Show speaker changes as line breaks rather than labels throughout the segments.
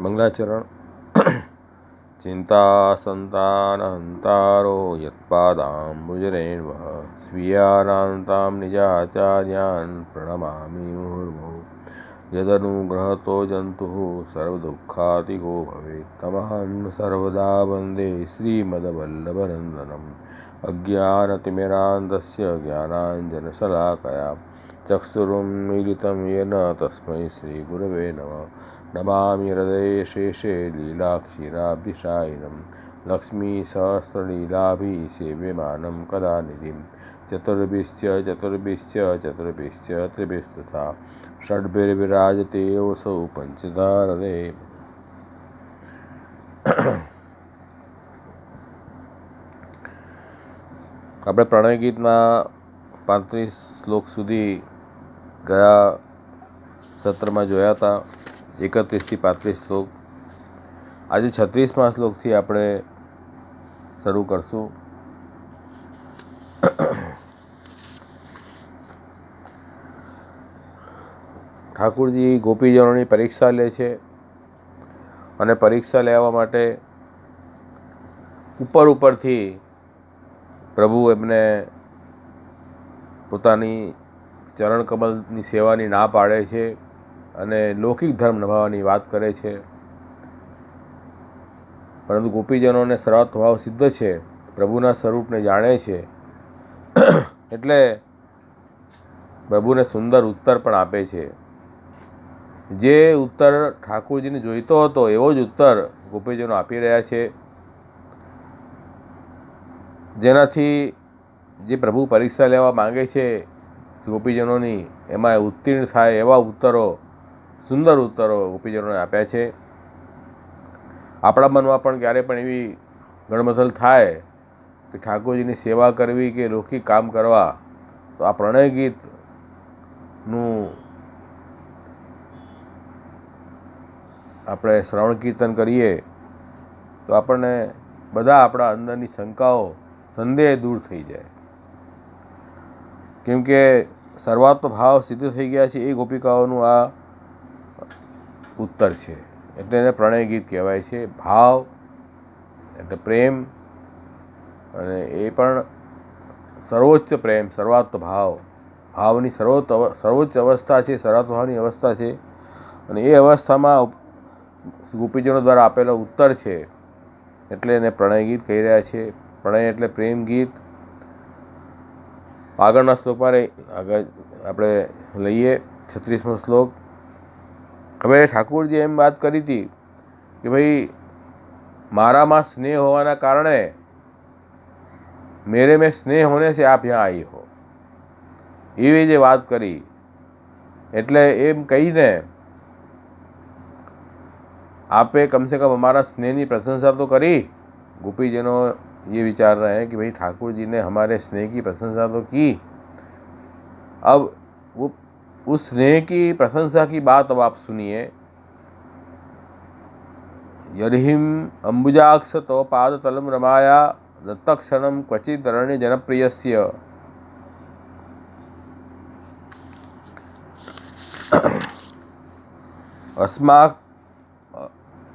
मंगलाचरण। चिंता संतानहंतारो यत्पादाम्बुजरेण्वः स्वीयानान्तां निजाचार्यान् प्रणमामि मुहुर्मुहुः। यदनुग्रहतो जन्तुः सर्वदुःखातिको भवेत् तमहं सर्वदा वन्दे श्रीमद्वल्लभनन्दनम्। अज्ञानतिमिरान्धस्य ज्ञानाञ्जनशलाकया चक्षुरुन्मीलितं येन तस्मै श्रीगुरवे नमः। नमामि हृदये शेषे लीलाक्षीराब्धिशायिनं लक्ष्मीसहस्रलीलाभिः सेव्यमानं कदा निधिं। चतुर्भिश्च त्रिभिस्तथा षड्भिर्विराजते योऽसौ पंचधा हृदये। આપણે પ્રણય ગીતના 35 શ્લોક સુધી ગયા સત્રમાં જોયા હતા, 31 થી 35 શ્લોક. આજે 36મા શ્લોકથી આપણે શરૂ કરશું. ઠાકુરજી ગોપીજનોની પરીક્ષા લે છે અને પરીક્ષા લેવા માટે ઉપરથી પ્રભુ એમને પોતાની ચરણ કમલની સેવાની ના પાડે છે અને લૌકિક ધર્મ નિભાવવાની વાત કરે છે. પરંતુ ગોપીજનોને સર્વાત્મ ભાવ સિદ્ધ છે, પ્રભુના સ્વરૂપને જાણે છે, એટલે પ્રભુને સુંદર ઉત્તર પણ આપે છે. જે ઉત્તર ઠાકુરજીને જોઈતો હતો એવો જ ઉત્તર ગોપીજનો આપી રહ્યા છે, જેનાથી જે પ્રભુ પરીક્ષા લેવા માંગે છે ગોપીજનોની, એમાં ઉત્તીર્ણ થાય એવા ઉત્તરો, સુંદર ઉત્તરો ગોપીજનોને આપ્યા છે. આપણા મનમાં પણ ક્યારે પણ એવી ગણમથલ થાય કે ઠાકોરજીની સેવા કરવી કે લૌકિક કામ કરવા, તો આ પ્રણય ગીતનું આપણે શ્રવણ કીર્તન કરીએ તો આપણને બધા આપણા અંદરની શંકાઓ, સંદેહ દૂર થઈ જાય. કેમ કે સર્વાત્મ ભાવ સિદ્ધ થઈ ગયા છે એ ગોપિકાઓનું આ ઉત્તર છે, એટલે એને પ્રણય ગીત કહેવાય છે. ભાવ એટલે પ્રેમ, અને એ પણ સર્વોચ્ચ પ્રેમ, સર્વાત્મ ભાવ, ભાવની સર્વોચ્ચ અવસ્થા છે, સર્વાત્મ ભાવની અવસ્થા છે. અને એ અવસ્થામાં ગોપીજનો દ્વારા આપેલો ઉત્તર છે, એટલે એને પ્રણય ગીત કહી રહ્યા છે. પ્રણય એટલે પ્રેમ ગીત. આગળના શ્લોકમાં આગળ આપણે લઈએ 36મો શ્લોક. હવે ઠાકુરજી એમ વાત કરી હતી કે ભાઈ મારામાં સ્નેહ હોવાના કારણે મેરે મેં સ્નેહ હોને સે આપ યહાં આઈ હો, એવી જે વાત કરી. એટલે એમ કહીને आपे कम से कम हमारा स्नेह की प्रशंसा तो करी. गोपीजनों ये विचार रहे हैं कि भाई ठाकुर जी ने हमारे स्नेह की प्रशंसा तो की, अब वो उस स्नेह की प्रशंसा की बात अब आप सुनिए. यदिहिम अंबुजाक्ष तो पाद तलम रमाया दत्तक्षणम क्वचित रण्य जनप्रियस्य. अस्माक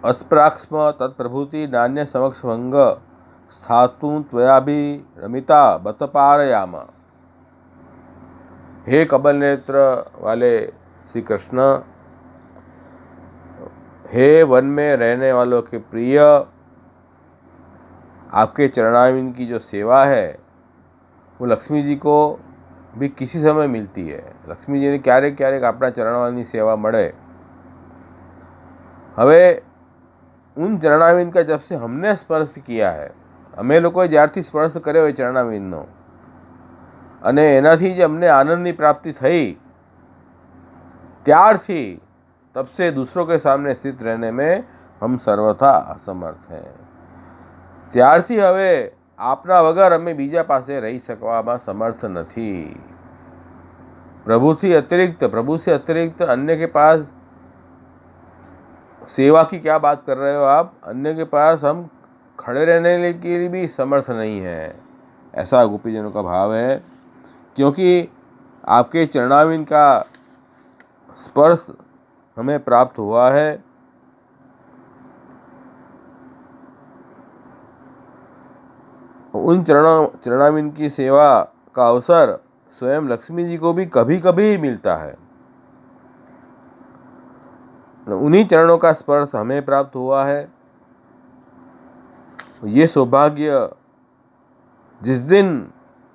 अस्प्राक्ष्म तत्प्रभुति नान्य समक्ष भंग स्थातु त्वयाभि रमिता बत पारयाम. हे कमल नेत्र वाले श्री कृष्ण, हे वन में रहने वालों के प्रिय, आपके चरणारविंद की जो सेवा है वो लक्ष्मी जी को भी किसी समय मिलती है. लक्ष्मी जी ने क्यारेक क्यारेक अपना चरणारविंदनी सेवा મળે. હવે उन चरणारविंद का जब से हमने स्पर्श किया है, અમે લોકોએ જ્યારથી સ્પર્શ કર્યો એ ચરણારવિંદનો, અને એનાથી જ અમને આનંદની પ્રાપ્તિ થઈ, ત્યારથી तब से दूसरों के सामने स्थित रहने में हम सर्वथा असमर्थ हैं. ત્યારથી હવે આપના વગર અમે બીજા પાસે રહી શકવામાં समर्थ નથી. प्रभु से अतिरिक्त अन्य के पास सेवा की क्या बात कर रहे हो आप? अन्य के पास हम खड़े रहने के लिए भी समर्थ नहीं है. ऐसा गोपीजनों का भाव है, क्योंकि आपके चरणारविंद का स्पर्श हमें प्राप्त हुआ है उन चरणामिन की सेवा का अवसर स्वयं लक्ष्मी जी को भी कभी कभी मिलता है। उन्हीं चरणों का स्पर्श हमें प्राप्त हुआ है। ये सौभाग्य जिस दिन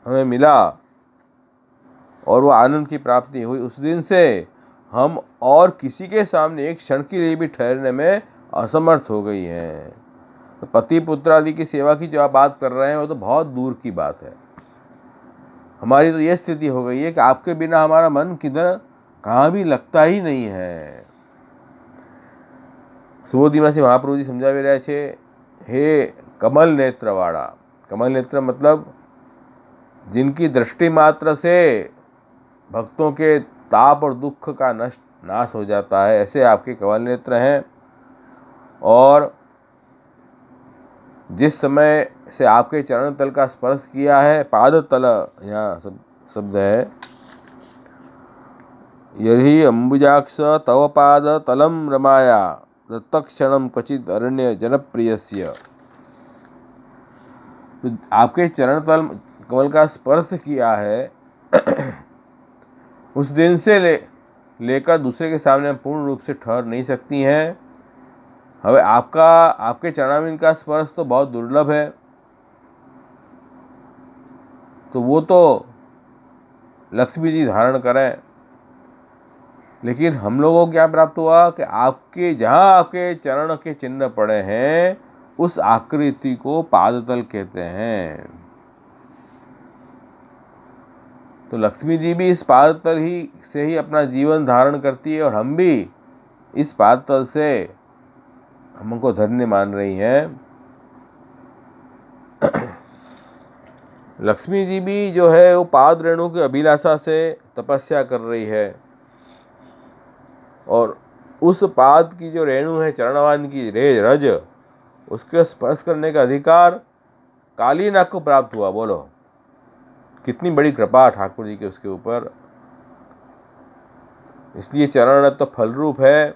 हमें मिला और वो आनंद की प्राप्ति हुई, उस दिन से हम और किसी के सामने एक क्षण के लिए भी ठहरने में असमर्थ हो गई हैं। तो पति पुत्र आदि की सेवा की जो आप बात कर रहे हैं वो तो बहुत दूर की बात है। हमारी तो ये स्थिति हो गई है कि आपके बिना हमारा मन किधर कहाँ भी लगता ही नहीं है। સુબોધીમાંથી મહાપ્રભુજી સમજાવી રહ્યા છે, हे कमल नेत्र वाला। कमल नेत्र मतलब जिनकी दृष्टि मात्र से भक्तों के ताप और दुख का नाश हो जाता है, ऐसे आपके कमल नेत्र हैं। और जिस समय से आपके चरण तल का स्पर्श किया है, पाद तल यहाँ शब्द है, यही अंबुजाक्ष तव पाद तलम रमाया तत्क्षणम क्वचित अरण्य जनप्रियस्य। तो आपके चरण तल कमल का स्पर्श किया है, उस दिन से लेकर दूसरे के सामने हम पूर्ण रूप से ठहर नहीं सकती हैं। हमें आपके चरणामिन का स्पर्श तो बहुत दुर्लभ है, तो वो तो लक्ष्मी जी धारण करें। लेकिन हम लोगों को क्या प्राप्त हुआ कि जहाँ आपके चरण के चिन्ह पड़े हैं, उस आकृति को पादतल कहते हैं। तो लक्ष्मी जी भी इस पादतल से ही अपना जीवन धारण करती है, और हम भी इस पादतल से हमको धन्य मान रही हैं। लक्ष्मी जी भी जो है वो पाद रेणु की अभिलाषा से तपस्या कर रही है, और उस पाद की जो रेणु है, चरणवान की रज, उसके स्पर्श करने का अधिकार कालीनाग को प्राप्त हुआ। बोलो कितनी बड़ी कृपा ठाकुर जी के उसके ऊपर। इसलिए चरण तो फल रूप है।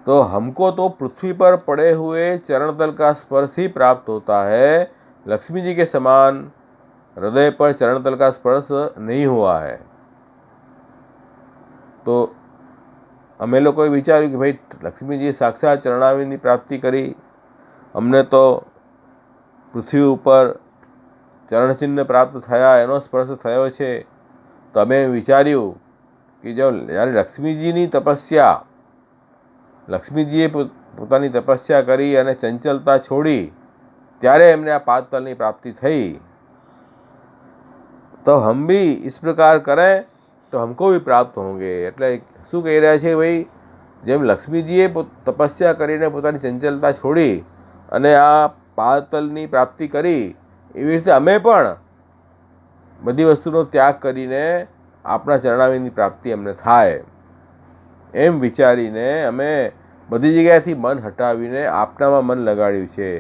तो हमको तो पृथ्वी पर पड़े हुए चरण तल का स्पर्श ही प्राप्त होता है। लक्ष्मी जी के समान हृदय पर चरण तल का स्पर्श नहीं हुआ है। तो અમે લોકોએ વિચાર્યું કે ભાઈ લક્ષ્મીજીએ સાક્ષાત ચરણાવિંદની પ્રાપ્તિ કરી, અમને તો પૃથ્વી ઉપર ચરણચિહ્ન પ્રાપ્ત થયા, એનો સ્પર્શ થયો છે। તો અમે વિચાર્યું કે જ્યારે લક્ષ્મીજીની તપસ્યા, લક્ષ્મીજીએ પોતાની તપસ્યા કરી અને ચંચલતા છોડી, ત્યારે એમને આ પાદતલની પ્રાપ્તિ થઈ। तो हम भी इस प्रकार करें तो हमको भी प्राप्त होंगे। એટલે શું કહી રહ્યા છે ભાઈ, જેમ લક્ષ્મીજીએ તપસ્યા કરીને પોતાની ચંચલતા છોડી અને આ પાદતલની પ્રાપ્તિ કરી, એવી રીતે અમે પણ બધી વસ્તુનો ત્યાગ કરીને આપણા ચરણાવિંદની પ્રાપ્તિ અમને થાય, એમ વિચારીને અમે બધી જગ્યાએથી મન હટાવીને આપનામાં મન લગાડ્યું છે,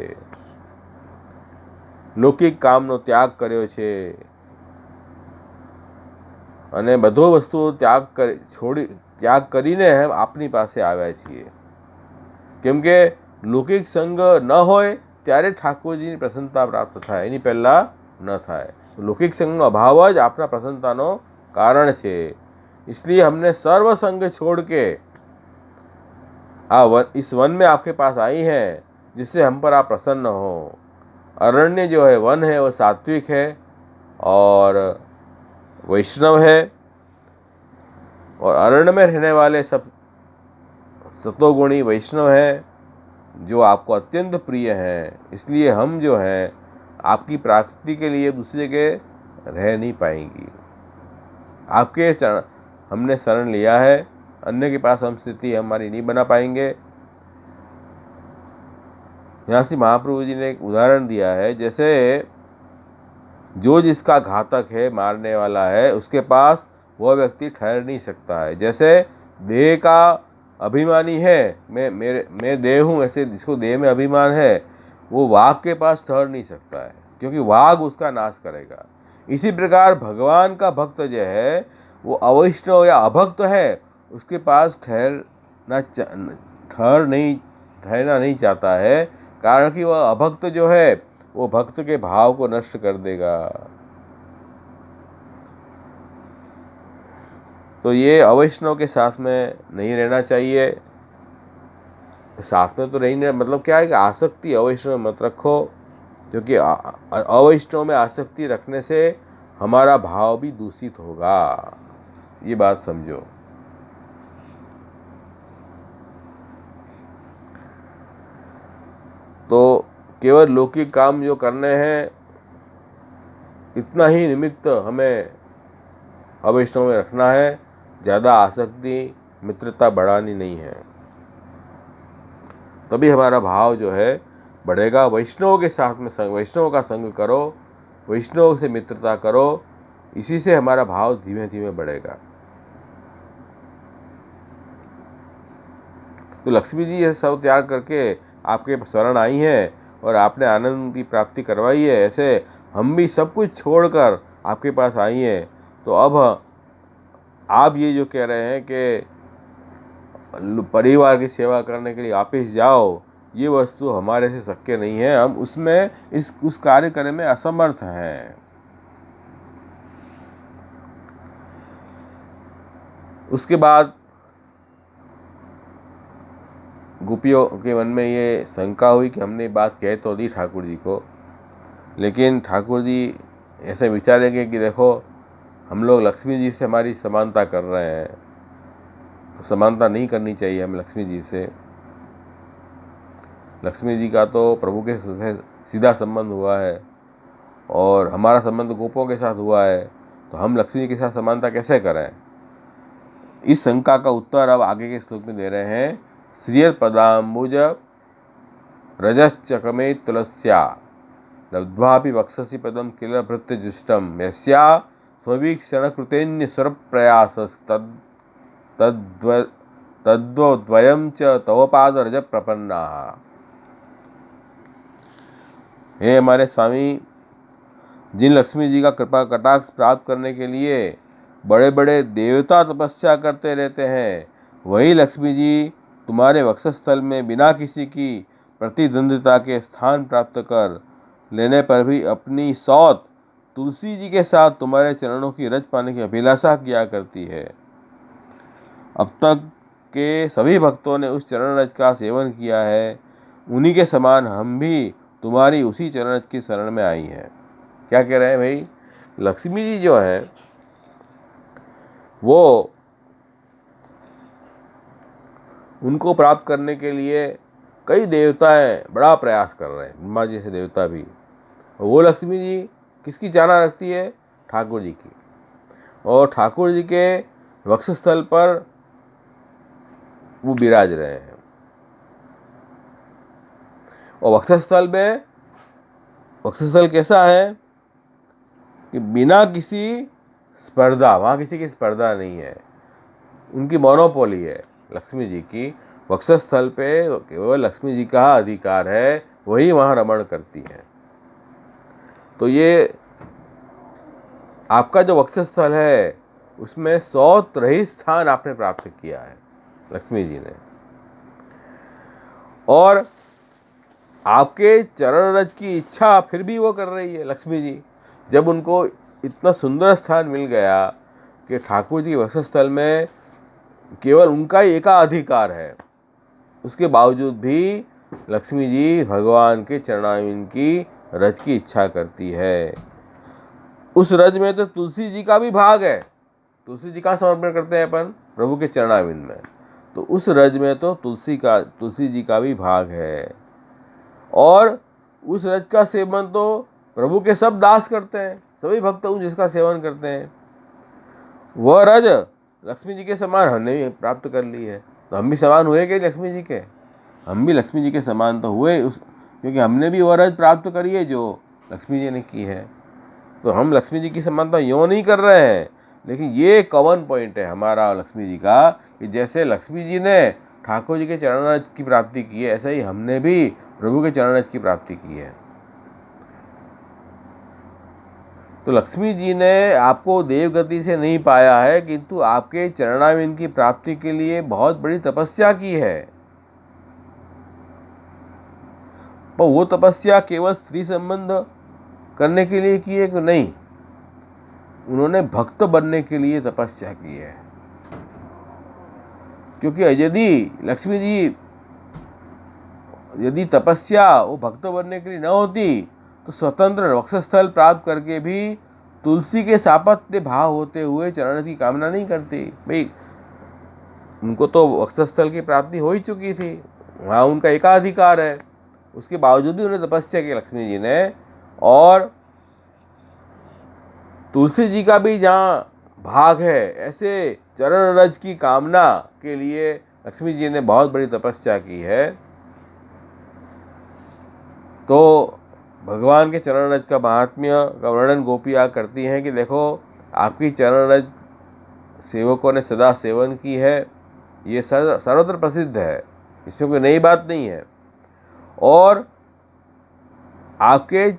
લૌકિક કામનો ત્યાગ કર્યો છે, અને બધો વસ્તુઓ ત્યાગ કરીને આપની પાસે આવ્યા છીએ। કેમ કે લૌકિક સંગ ન હોય ત્યારે ઠાકોરજીની પ્રસન્નતા પ્રાપ્ત થાય, એની પહેલાં ન થાય। લૌકિક સંગનો અભાવ જ આપના પ્રસન્નતાનો કારણ છે। इसलिए हमने सर्व संग छोड़ के इस वन में आपके पास आई हैं, जिससे हम पर आप प्रसन्न हो। अरण्य जो है, वन है, वो सात्विक है और वैष्णव है, और अरण्य में रहने वाले सब सतोगुणी वैष्णव हैं, जो आपको अत्यंत प्रिय हैं। इसलिए हम जो हैं आपकी प्राप्ति के लिए दूसरे के रह नहीं पाएंगी। आपके चरण हमने शरण लिया है, अन्य के पास हम स्थिति हमारी नहीं बना पाएंगे। यहाँ से महाप्रभु जी ने एक उदाहरण दिया है, जैसे जो जिसका घातक है, मारने वाला है, उसके पास वह व्यक्ति ठहर नहीं सकता है। जैसे देह का अभिमानी है, मैं देह हूँ, ऐसे जिसको देह में अभिमान है, वो वाघ के पास ठहर नहीं सकता है, क्योंकि वाघ उसका नाश करेगा। इसी प्रकार भगवान का भक्त जो है, वो अवैष्णव या अभक्त है, उसके पास ठहरना ठहरना नहीं चाहता है, कारण कि वह अभक्त जो है वो भक्त के भाव को नष्ट कर देगा। तो ये अवैष्णव के साथ में नहीं रहना चाहिए। साथ में तो नहीं, मतलब क्या है कि आसक्ति अवैष्णव में मत रखो, क्योंकि अवैष्णव में आसक्ति रखने से हमारा भाव भी दूषित होगा, ये बात समझो। तो केवल लौकिक काम जो करने हैं इतना ही निमित्त हमें अवैष्णव में रखना है, ज़्यादा आसक्ति मित्रता बढ़ानी नहीं है, तभी हमारा भाव जो है बढ़ेगा। वैष्णव के साथ में वैष्णव का संग करो, वैष्णव से मित्रता करो, इसी से हमारा भाव धीमे धीमे बढ़ेगा। तो लक्ष्मी जी ये सब त्याग करके आपके शरण आई हैं और आपने आनंद की प्राप्ति करवाई है, ऐसे हम भी सब कुछ छोड़कर आपके पास आई हैं। तो अब आप ये जो कह रहे हैं कि परिवार की सेवा करने के लिए वापिस जाओ, ये वस्तु हमारे से शक्य नहीं है, हम उसमें उस कार्य करने में असमर्थ हैं। उसके बाद गोपियों के मन में ये शंका हुई कि हमने बात कह तो दी ठाकुर जी को, लेकिन ठाकुर जी ऐसे विचारेंगे कि देखो हम लोग लक्ष्मी जी से हमारी समानता कर रहे हैं, तो समानता नहीं करनी चाहिए हमें लक्ष्मी जी से। लक्ष्मी जी का तो प्रभु के सीधा संबंध हुआ है और हमारा संबंध गोपों के साथ हुआ है, तो हम लक्ष्मी जी के साथ समानता कैसे करें। इस शंका का उत्तर अब आगे के श्लोक में दे रहे हैं। श्रियत पदाम्बुज रजश्चकमे तुलस्या लब्ध्वापि वक्षसि पदम किल भृत्य जुष्टम यस्या स्ववीक्षण कृतेन्य स्वर तद्वद्वयं च तव पाद रज प्रपन्ना। हे हमारे स्वामी, जिन लक्ष्मी जी का कृपा कटाक्ष प्राप्त करने के लिए बड़े बड़े देवता तपस्या करते रहते हैं, वही लक्ष्मी जी तुम्हारे वक्षस्थल में बिना किसी की प्रतिद्वंद्विता के स्थान प्राप्त कर लेने पर भी अपनी सौत तुलसी जी के साथ तुम्हारे चरणों की रज पाने की अभिलाषा किया करती है। अब तक के सभी भक्तों ने उस चरण रज का सेवन किया है, उन्हीं के समान हम भी तुम्हारी उसी चरण रज की शरण में आई हैं। क्या कह रहे हैं भाई, लक्ष्मी जी जो है वो उनको प्राप्त करने के लिए कई देवताएं बड़ा प्रयास कर रहे हैं, ब्रह्मा जी से देवता भी। वो लक्ष्मी जी किसकी चाहना रखती है, ठाकुर जी की, और ठाकुर जी के वक्षस्थल पर वो विराज रहे हैं। और वक्षस्थल कैसा है कि बिना किसी स्पर्धा, वहाँ किसी की स्पर्धा नहीं है, उनकी मोनोपोली है लक्ष्मी जी की। वक्षस्थल पे केवल लक्ष्मी जी का अधिकार है, वही वहाँ रमण करती हैं। तो ये आपका जो वक्षस्थल है उसमें सौत रहित स्थान आपने प्राप्त किया है लक्ष्मी जी ने, और आपके चरण रज की इच्छा फिर भी वो कर रही है लक्ष्मी जी। जब उनको इतना सुंदर स्थान मिल गया कि ठाकुर जी के वक्षस्थल में केवल उनका ही एकाधिकार है, उसके बावजूद भी लक्ष्मी जी भगवान के चरणारविंद की रज की इच्छा करती है। उस रज में तो तुलसी जी का भी भाग है, तुलसी जी का समर्पण करते हैं अपन प्रभु के चरणारविंद में, तो उस रज में तो तुलसी जी का भी भाग है। और उस रज का सेवन तो प्रभु के सब दास करते हैं, सभी भक्त जिसका सेवन करते हैं। वह रज लक्ष्मी जी के समान हमने भी प्राप्त कर ली है, तो हम भी समान हुए कि लक्ष्मी जी के, हम भी लक्ष्मी जी के समान तो हुए क्योंकि हमने भी वह रज प्राप्त करी है जो लक्ष्मी जी ने की है। तो हम लक्ष्मी जी की समानता यूँ नहीं कर रहे हैं, लेकिन ये कॉमन पॉइंट है हमारा लक्ष्मी जी का कि जैसे लक्ष्मी जी ने ठाकुर जी के चरण रज की प्राप्ति की है, ऐसे ही हमने भी प्रभु के चरण रज की प्राप्ति की है। तो लक्ष्मी जी ने आपको देवगति से नहीं पाया है, किंतु आपके चरणारविंद की प्राप्ति के लिए बहुत बड़ी तपस्या की है। पर वो तपस्या केवल स्त्री संबंध करने के लिए की है कि नहीं, उन्होंने भक्त बनने के लिए तपस्या की है। क्योंकि यदि तपस्या वो भक्त बनने के लिए न होती तो स्वतंत्र वक्षस्थल प्राप्त करके भी तुलसी के सापत्य भाव होते हुए चरण की कामना नहीं करती। भाई उनको तो वक्षस्थल की प्राप्ति हो ही चुकी थी, वहाँ उनका एकाधिकार है, उसके बावजूद भी उन्हें तपस्या की लक्ष्मी जी ने। और तुलसी जी का भी जहाँ भाग है, ऐसे चरण रज की कामना के लिए लक्ष्मी जी ने बहुत बड़ी तपस्या की है। तो भगवान के चरण रज का महात्म्य का वर्णन गोपियाँ करती हैं कि देखो आपकी चरण रज सेवकों ने सदा सेवन की है, ये सर्वत्र प्रसिद्ध है, इसमें कोई नई बात नहीं है। और आपके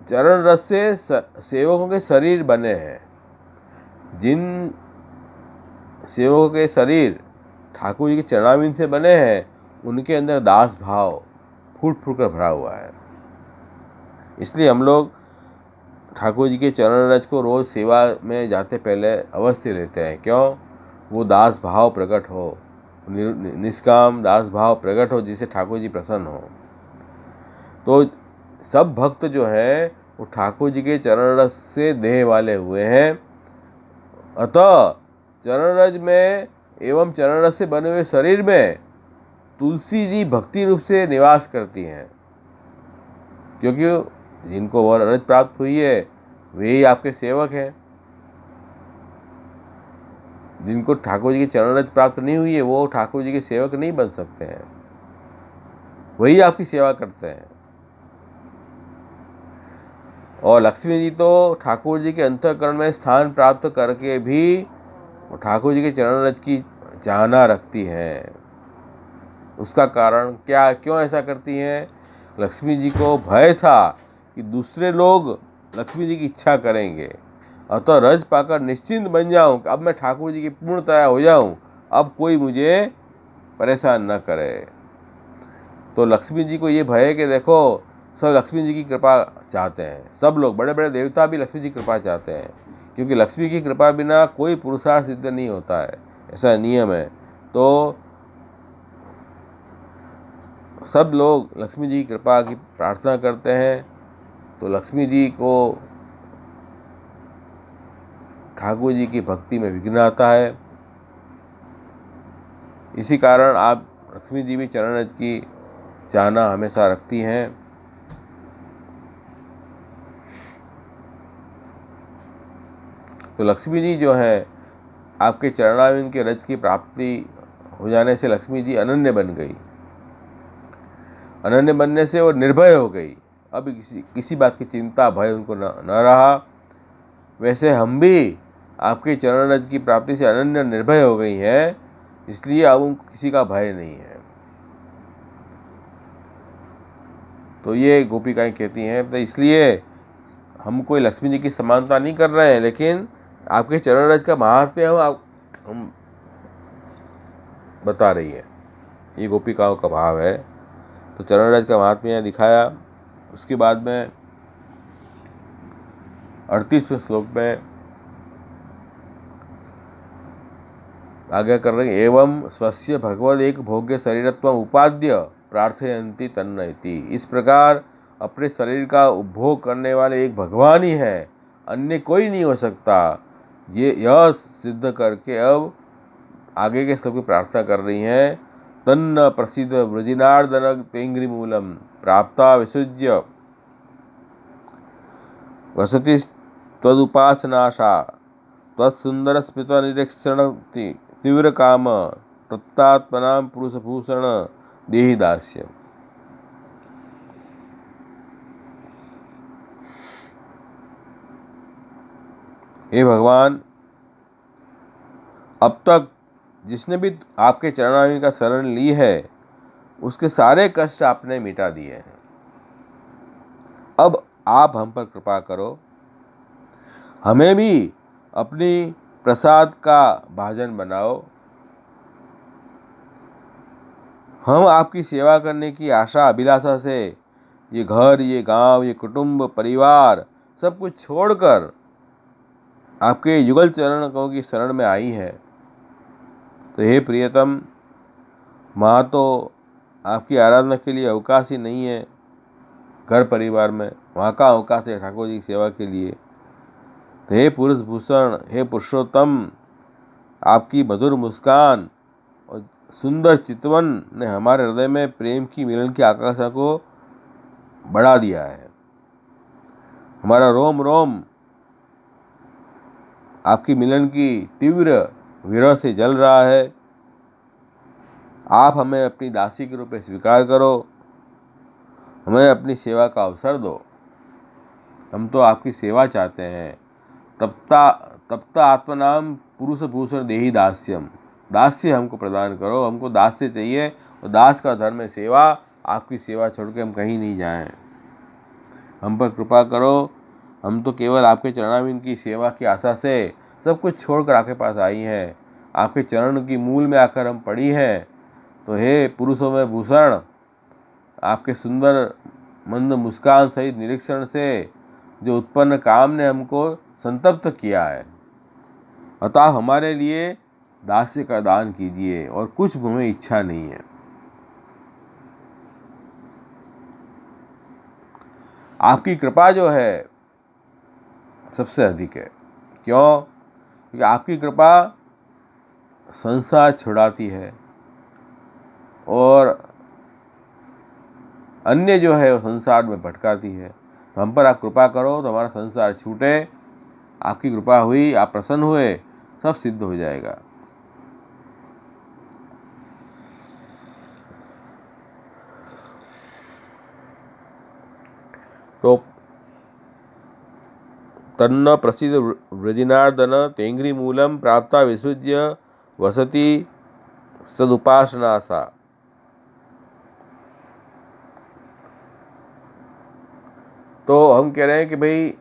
चरण रस से सेवकों के शरीर बने हैं। जिन सेवकों के शरीर ठाकुर जी के चरणाविंद से बने हैं, उनके अंदर दास भाव फूट फूट कर भरा हुआ है। इसलिए हम लोग ठाकुर जी के चरण रज को रोज़ सेवा में जाते पहले अवश्य लेते हैं। क्यों? वो दास भाव प्रकट हो, निष्काम दास भाव प्रकट हो, जिससे ठाकुर जी प्रसन्न हो। तो सब भक्त जो हैं वो ठाकुर जी के चरण रज से देह वाले हुए हैं। अतः चरण रज में एवं चरण रज से बने हुए शरीर में तुलसी जी भक्ति रूप से निवास करती हैं। क्योंकि जिनको वह रज प्राप्त हुई है वे ही आपके सेवक हैं। जिनको ठाकुर जी के चरण रज प्राप्त नहीं हुई है वो ठाकुर जी के सेवक नहीं बन सकते हैं, वही आपकी सेवा करते हैं। और लक्ष्मी जी तो ठाकुर जी के अंतःकरण में स्थान प्राप्त करके भी ठाकुर जी के चरण रज की चाहना रखती हैं। उसका कारण क्या, क्यों ऐसा करती हैं? लक्ष्मी जी को भय था कि दूसरे लोग लक्ष्मी जी की इच्छा करेंगे, अतः रज पाकर निश्चिंत बन जाऊं, अब मैं ठाकुर जी की पूर्णतया हो जाऊं, अब कोई मुझे परेशान न करे। तो लक्ष्मी जी को ये भय है कि देखो सब लक्ष्मी जी की कृपा चाहते हैं, सब लोग बड़े बड़े देवता भी लक्ष्मी जी की कृपा चाहते हैं, क्योंकि लक्ष्मी की कृपा बिना कोई पुरुषार्थ सिद्ध नहीं होता है, ऐसा नियम है। तो सब लोग लक्ष्मी जी की कृपा की प्रार्थना करते हैं, तो लक्ष्मी जी को ठाकुर जी की भक्ति में विघ्न आता है। इसी कारण आप लक्ष्मी जी भी चरण रज की चाहना हमेशा रखती हैं। तो लक्ष्मी जी जो है आपके चरणाविंद के रज की प्राप्ति हो जाने से लक्ष्मी जी अनन्य बन गई। अनन्य बनने से वो निर्भय हो गई, अब किसी बात की चिंता भय उनको न रहा। वैसे हम भी आपके चरण रज की प्राप्ति से अनन्य निर्भय हो गई हैं, इसलिए अब उनको किसी का भय नहीं है। तो ये गोपिकाएं कहती हैं, तो इसलिए हम कोई लक्ष्मी जी की समानता नहीं कर रहे हैं, लेकिन आपके चरण रज का महात्म्य हम बता रही है। ये गोपिकाओं का भाव है। तो चरण रज का महात्म्य दिखाया। उसके बाद में 38वें श्लोक में आगे कर रहे हैं, एवं स्वस्य भगवद एक भोग्य शरीरत्व उपाद्य प्रार्थयन्ति तन्न इति। इस प्रकार अपने शरीर का उपभोग करने वाले एक भगवान ही है, अन्य कोई नहीं हो सकता। यह सिद्ध करके अब आगे के श्लोक की प्रार्थना कर रही हैं, तन्न प्रसिद्ध वृजिनार्दन तेंग्री मूलम प्राप्ता विसृज्य वसति त्वदुपासनाशा तत्सुंदर स्मित निरीक्षण तीव्र काम तत्तात्मनां पुरुषभूषण देहि दास्य। हे भगवान, अब तक जिसने भी आपके चरणाविंद का शरण ली है उसके सारे कष्ट आपने मिटा दिए हैं। अब आप हम पर कृपा करो, हमें भी अपनी प्रसाद का भाजन बनाओ। हम आपकी सेवा करने की आशा अभिलाषा से ये घर, ये गांव, ये कुटुंब, परिवार सब कुछ छोड़कर आपके युगल चरणों की शरण में आई है। तो हे प्रियतम, वहाँ तो आपकी आराधना के लिए अवकाश ही नहीं है। घर परिवार में वहाँ का अवकाश है ठाकुर जी की सेवा के लिए। तो हे पुरुष भूषण, हे पुरुषोत्तम, आपकी मधुर मुस्कान और सुंदर चितवन ने हमारे हृदय में प्रेम की मिलन की आकांक्षा को बढ़ा दिया है। हमारा रोम रोम आपकी मिलन की तीव्र विरह से जल रहा है। आप हमें अपनी दासी के रूप में स्वीकार करो, हमें अपनी सेवा का अवसर दो। हम तो आपकी सेवा चाहते हैं। तप्ता आत्मनाम पुरुष भूषण देही दास्यम, दास्य हमको प्रदान करो। हमको दास्य चाहिए और दास का धर्म है सेवा। आपकी सेवा छोड़ के हम कहीं नहीं जाएं। हम पर कृपा करो। हम तो केवल आपके चरणारविंद की सेवा की आशा से सब कुछ छोड़कर आपके पास आई हैं। आपके चरण की मूल में आकर हम पड़ी हैं। तो हे पुरुषों में भूषण, आपके सुंदर मंद मुस्कान सहित निरीक्षण से जो उत्पन्न काम ने हमको संतप्त किया है, अतः हमारे लिए दास्य का दान कीजिए और कुछ हमें इच्छा नहीं है। आपकी कृपा जो है सबसे अधिक है। क्यों? क्योंकि आपकी कृपा संसार छुड़ाती है और अन्य जो है वो संसार में भटकाती है। तो हम पर आप कृपा करो तो हमारा संसार छूटे। आपकी कृपा हुई, आप प्रसन्न हुए, सब सिद्ध हो जाएगा। तो तन्न प्रसिद्ध व्रजिनार्दन तेंग्री मूलम प्राप्ता विसृज्य वसति सदुपासनासा। तो हम कह रहे हैं कि भाई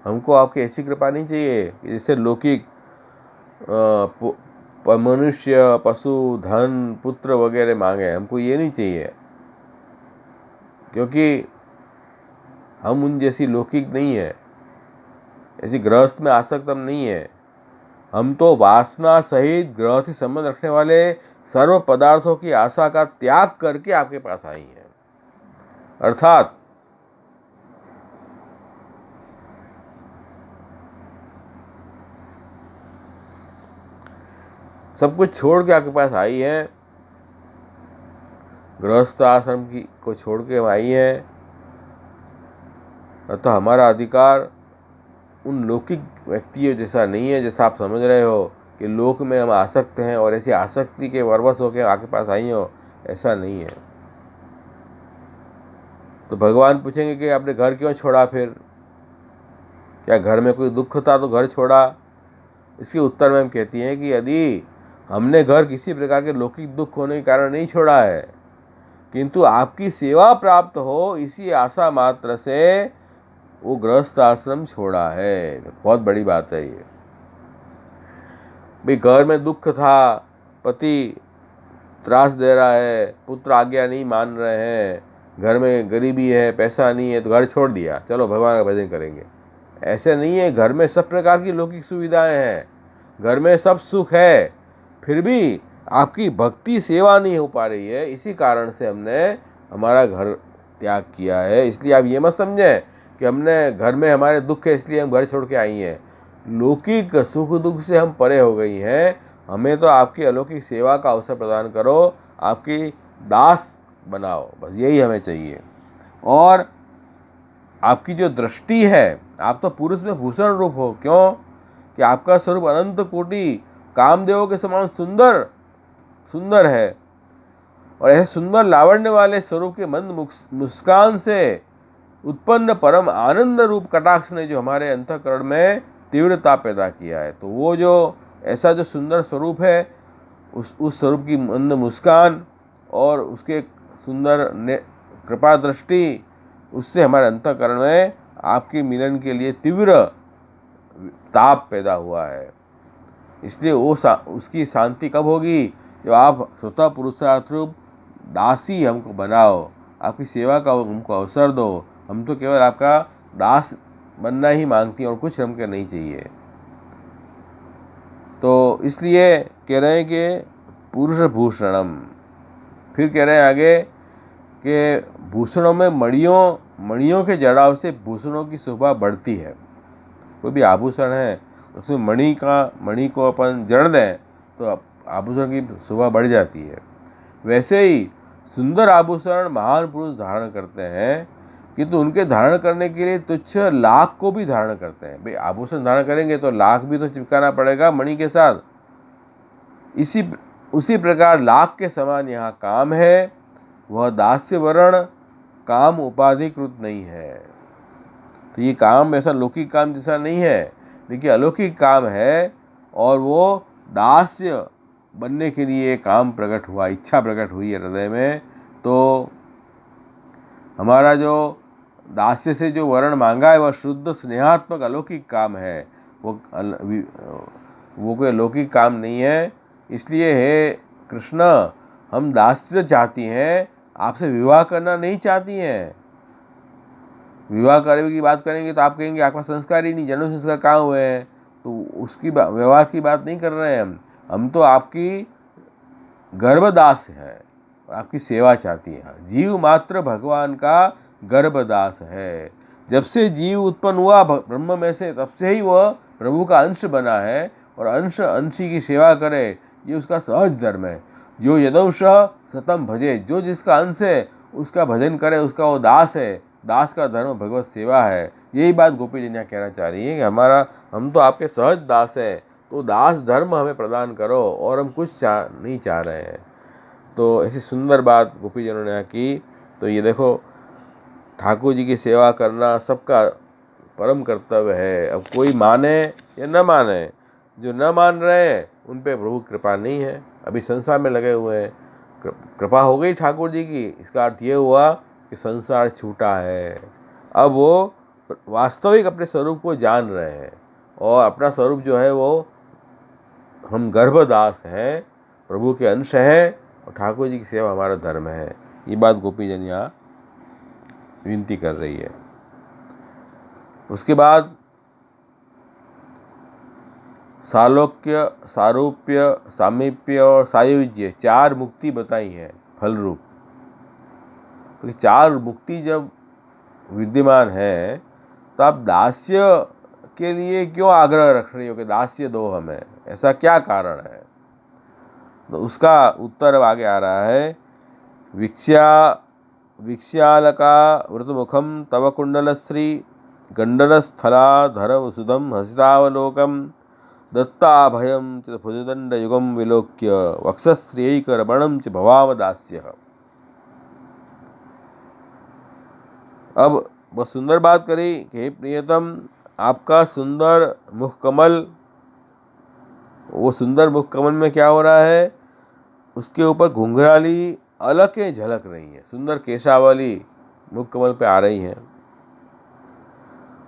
हमको आपकी ऐसी कृपा नहीं चाहिए कि जैसे लौकिक मनुष्य, पशु, धन, पुत्र वगैरह मांगे। हमको ये नहीं चाहिए, क्योंकि हम उन जैसी लौकिक नहीं है, ऐसी गृहस्थ में आसक्त हम नहीं है। हम तो वासना सहित ग्रह से संबंध रखने वाले सर्व पदार्थों की आशा का त्याग करके आपके पास आई हैं। अर्थात सब कुछ छोड़ के आपके पास आई है। गृहस्थ आश्रम की को छोड़ के हम आई है। अतः हमारा अधिकार उन लौकिक व्यक्तियों जैसा नहीं है जैसा आप समझ रहे हो कि लोक में हम आसक्त हैं और ऐसी आसक्ति के वरवश होकर आपके पास आई हो, ऐसा नहीं है। तो भगवान पूछेंगे कि आपने घर क्यों छोड़ा? फिर क्या घर में कोई दुख था तो घर छोड़ा? इसके उत्तर में हम कहती हैं कि यदि हमने घर किसी प्रकार के लौकिक दुख होने के कारण नहीं छोड़ा है, किंतु आपकी सेवा प्राप्त हो इसी आशा मात्र से वो गृहस्थ आश्रम छोड़ा है। बहुत बड़ी बात है ये। भाई घर में दुख था, पति त्रास दे रहा है, पुत्र आज्ञा नहीं मान रहे हैं, घर में गरीबी है, पैसा नहीं है, तो घर छोड़ दिया, चलो भगवान का भजन करेंगे। ऐसे नहीं है। घर में सब प्रकार की लौकिक सुविधाएं हैं, घर में सब सुख है, फिर भी आपकी भक्ति सेवा नहीं हो पा रही है। इसी कारण से हमने हमारा घर त्याग किया है। इसलिए आप ये मत समझें कि हमने घर में हमारे दुख है इसलिए हम घर छोड़ के आई हैं। लौकिक सुख दुख से हम परे हो गई हैं। हमें तो आपकी अलौकिक सेवा का अवसर प्रदान करो, आपकी दास बनाओ, बस यही हमें चाहिए। और आपकी जो दृष्टि है, आप तो पुरुष में भूषण रूप हो। क्यों? कि आपका स्वरूप अनंत कोटि कामदेव के समान सुंदर सुंदर है। और ऐसे सुंदर लावण्य वाले स्वरूप के मंद मुस्कान से उत्पन्न परम आनंद रूप कटाक्ष ने जो हमारे अंतःकरण में तीव्रता पैदा किया है। तो वो जो ऐसा जो सुंदर स्वरूप है, उस स्वरूप की मंद मुस्कान और उसके सुंदर कृपा दृष्टि, उससे हमारे अंतःकरण में आपके मिलन के लिए तीव्र ताप पैदा हुआ है। इसलिए वो उसकी शांति कब होगी? जब आप स्वतः पुरुषार्थ रूप दासी हमको बनाओ, आपकी सेवा का हमको अवसर दो, हम तो केवल आपका दास बनना ही मांगती हैं और कुछ हमको नहीं चाहिए। तो इसलिए कह रहे हैं कि पुरुष भूषणम। फिर कह रहे हैं आगे कि भूषणों में मणियों के जड़ाव से भूषणों की शोभा बढ़ती है। कोई भी आभूषण है उसमें मणि को अपन जड़ दें तो आभूषण की शोभा बढ़ जाती है। वैसे ही सुंदर आभूषण महान पुरुष धारण करते हैं, किंतु उनके धारण करने के लिए तुच्छ लाख को भी धारण करते हैं। भाई आभूषण धारण करेंगे तो लाख भी तो चिपकाना पड़ेगा मणि के साथ। उसी प्रकार लाख के समान यहाँ काम है, वह दास्य वर्ण काम उपाधिकृत नहीं है। तो ये काम ऐसा लौकिक काम जैसा नहीं है, लेकिन अलौकिक काम है और वो दास्य बनने के लिए काम प्रकट हुआ, इच्छा प्रकट हुई है हृदय में। तो हमारा जो दास्य से जो वर्ण मांगा है वह शुद्ध स्नेहात्मक अलौकिक काम है, वो कोई अलौकिक काम नहीं है। इसलिए हे कृष्ण, हम दास्य चाहती हैं, आपसे विवाह करना नहीं चाहती हैं। विवाह करने की बात करेंगे तो आप कहेंगे आपका संस्कार ही नहीं, जन्म संस्कार कहाँ हुए हैं, तो उसकी व्यवहार की बात नहीं कर रहे हैं हम तो आपकी गर्भदास है और आपकी सेवा चाहती हैं। जीव मात्र भगवान का गर्भदास है। जब से जीव उत्पन्न हुआ ब्रह्म में से, तब से ही वह प्रभु का अंश बना है और अंशी की सेवा करे, ये उसका सहज धर्म है। जो यदंश सतम भजे, जो जिसका अंश है उसका भजन करे, उसका वो दास है। दास का धर्म भगवत सेवा है। यही बात गोपी जी ने कहना चाह रही है कि हम तो आपके सहज दास है, तो दास धर्म हमें प्रदान करो और हम कुछ नहीं चाह रहे हैं। तो ऐसी सुंदर बात गोपी जनों ने की। तो ये देखो, ठाकुर जी की सेवा करना सबका परम कर्तव्य है। अब कोई माने या न माने, जो न मान रहे हैं उन पे प्रभु कृपा नहीं है, अभी संसार में लगे हुए हैं। कृपा हो गई ठाकुर जी की, इसका अर्थ ये हुआ कि संसार छूटा है। अब वो वास्तविक अपने स्वरूप को जान रहे हैं और अपना स्वरूप जो है वो हम गर्भदास हैं, प्रभु के अंश हैं और ठाकुर जी की सेवा हमारा धर्म है। ये बात गोपी जन यहाँ विनती कर रही है। उसके बाद सालोक्य, सारूप्य, सामीप्य और सायुज्य 4 मुक्ति बताई है फल रूप। तो 4 मुक्ति जब विद्यमान है तो आप दास्य के लिए क्यों आग्रह रख रही हो कि दास्य दो हमें, ऐसा क्या कारण है? तो उसका उत्तर आगे आ रहा है। वीक्ष्यालका वृतमुखम तव कुंडलश्री गंडरस्थलाधर सुधम हसितावलोकम दत्ताभयम च भुजदंड युगम विलोक्य वक्षश्रेयिकरमणम च भवाम दास्यः। अब बहुत सुंदर बात करी कि हे प्रियतम, आपका सुंदर मुखकमल, वो सुंदर मुखकमल में क्या हो रहा है, उसके ऊपर घुंघराली अलकें झलक रही हैं, सुंदर केशावली मुखकमल पे आ रही हैं।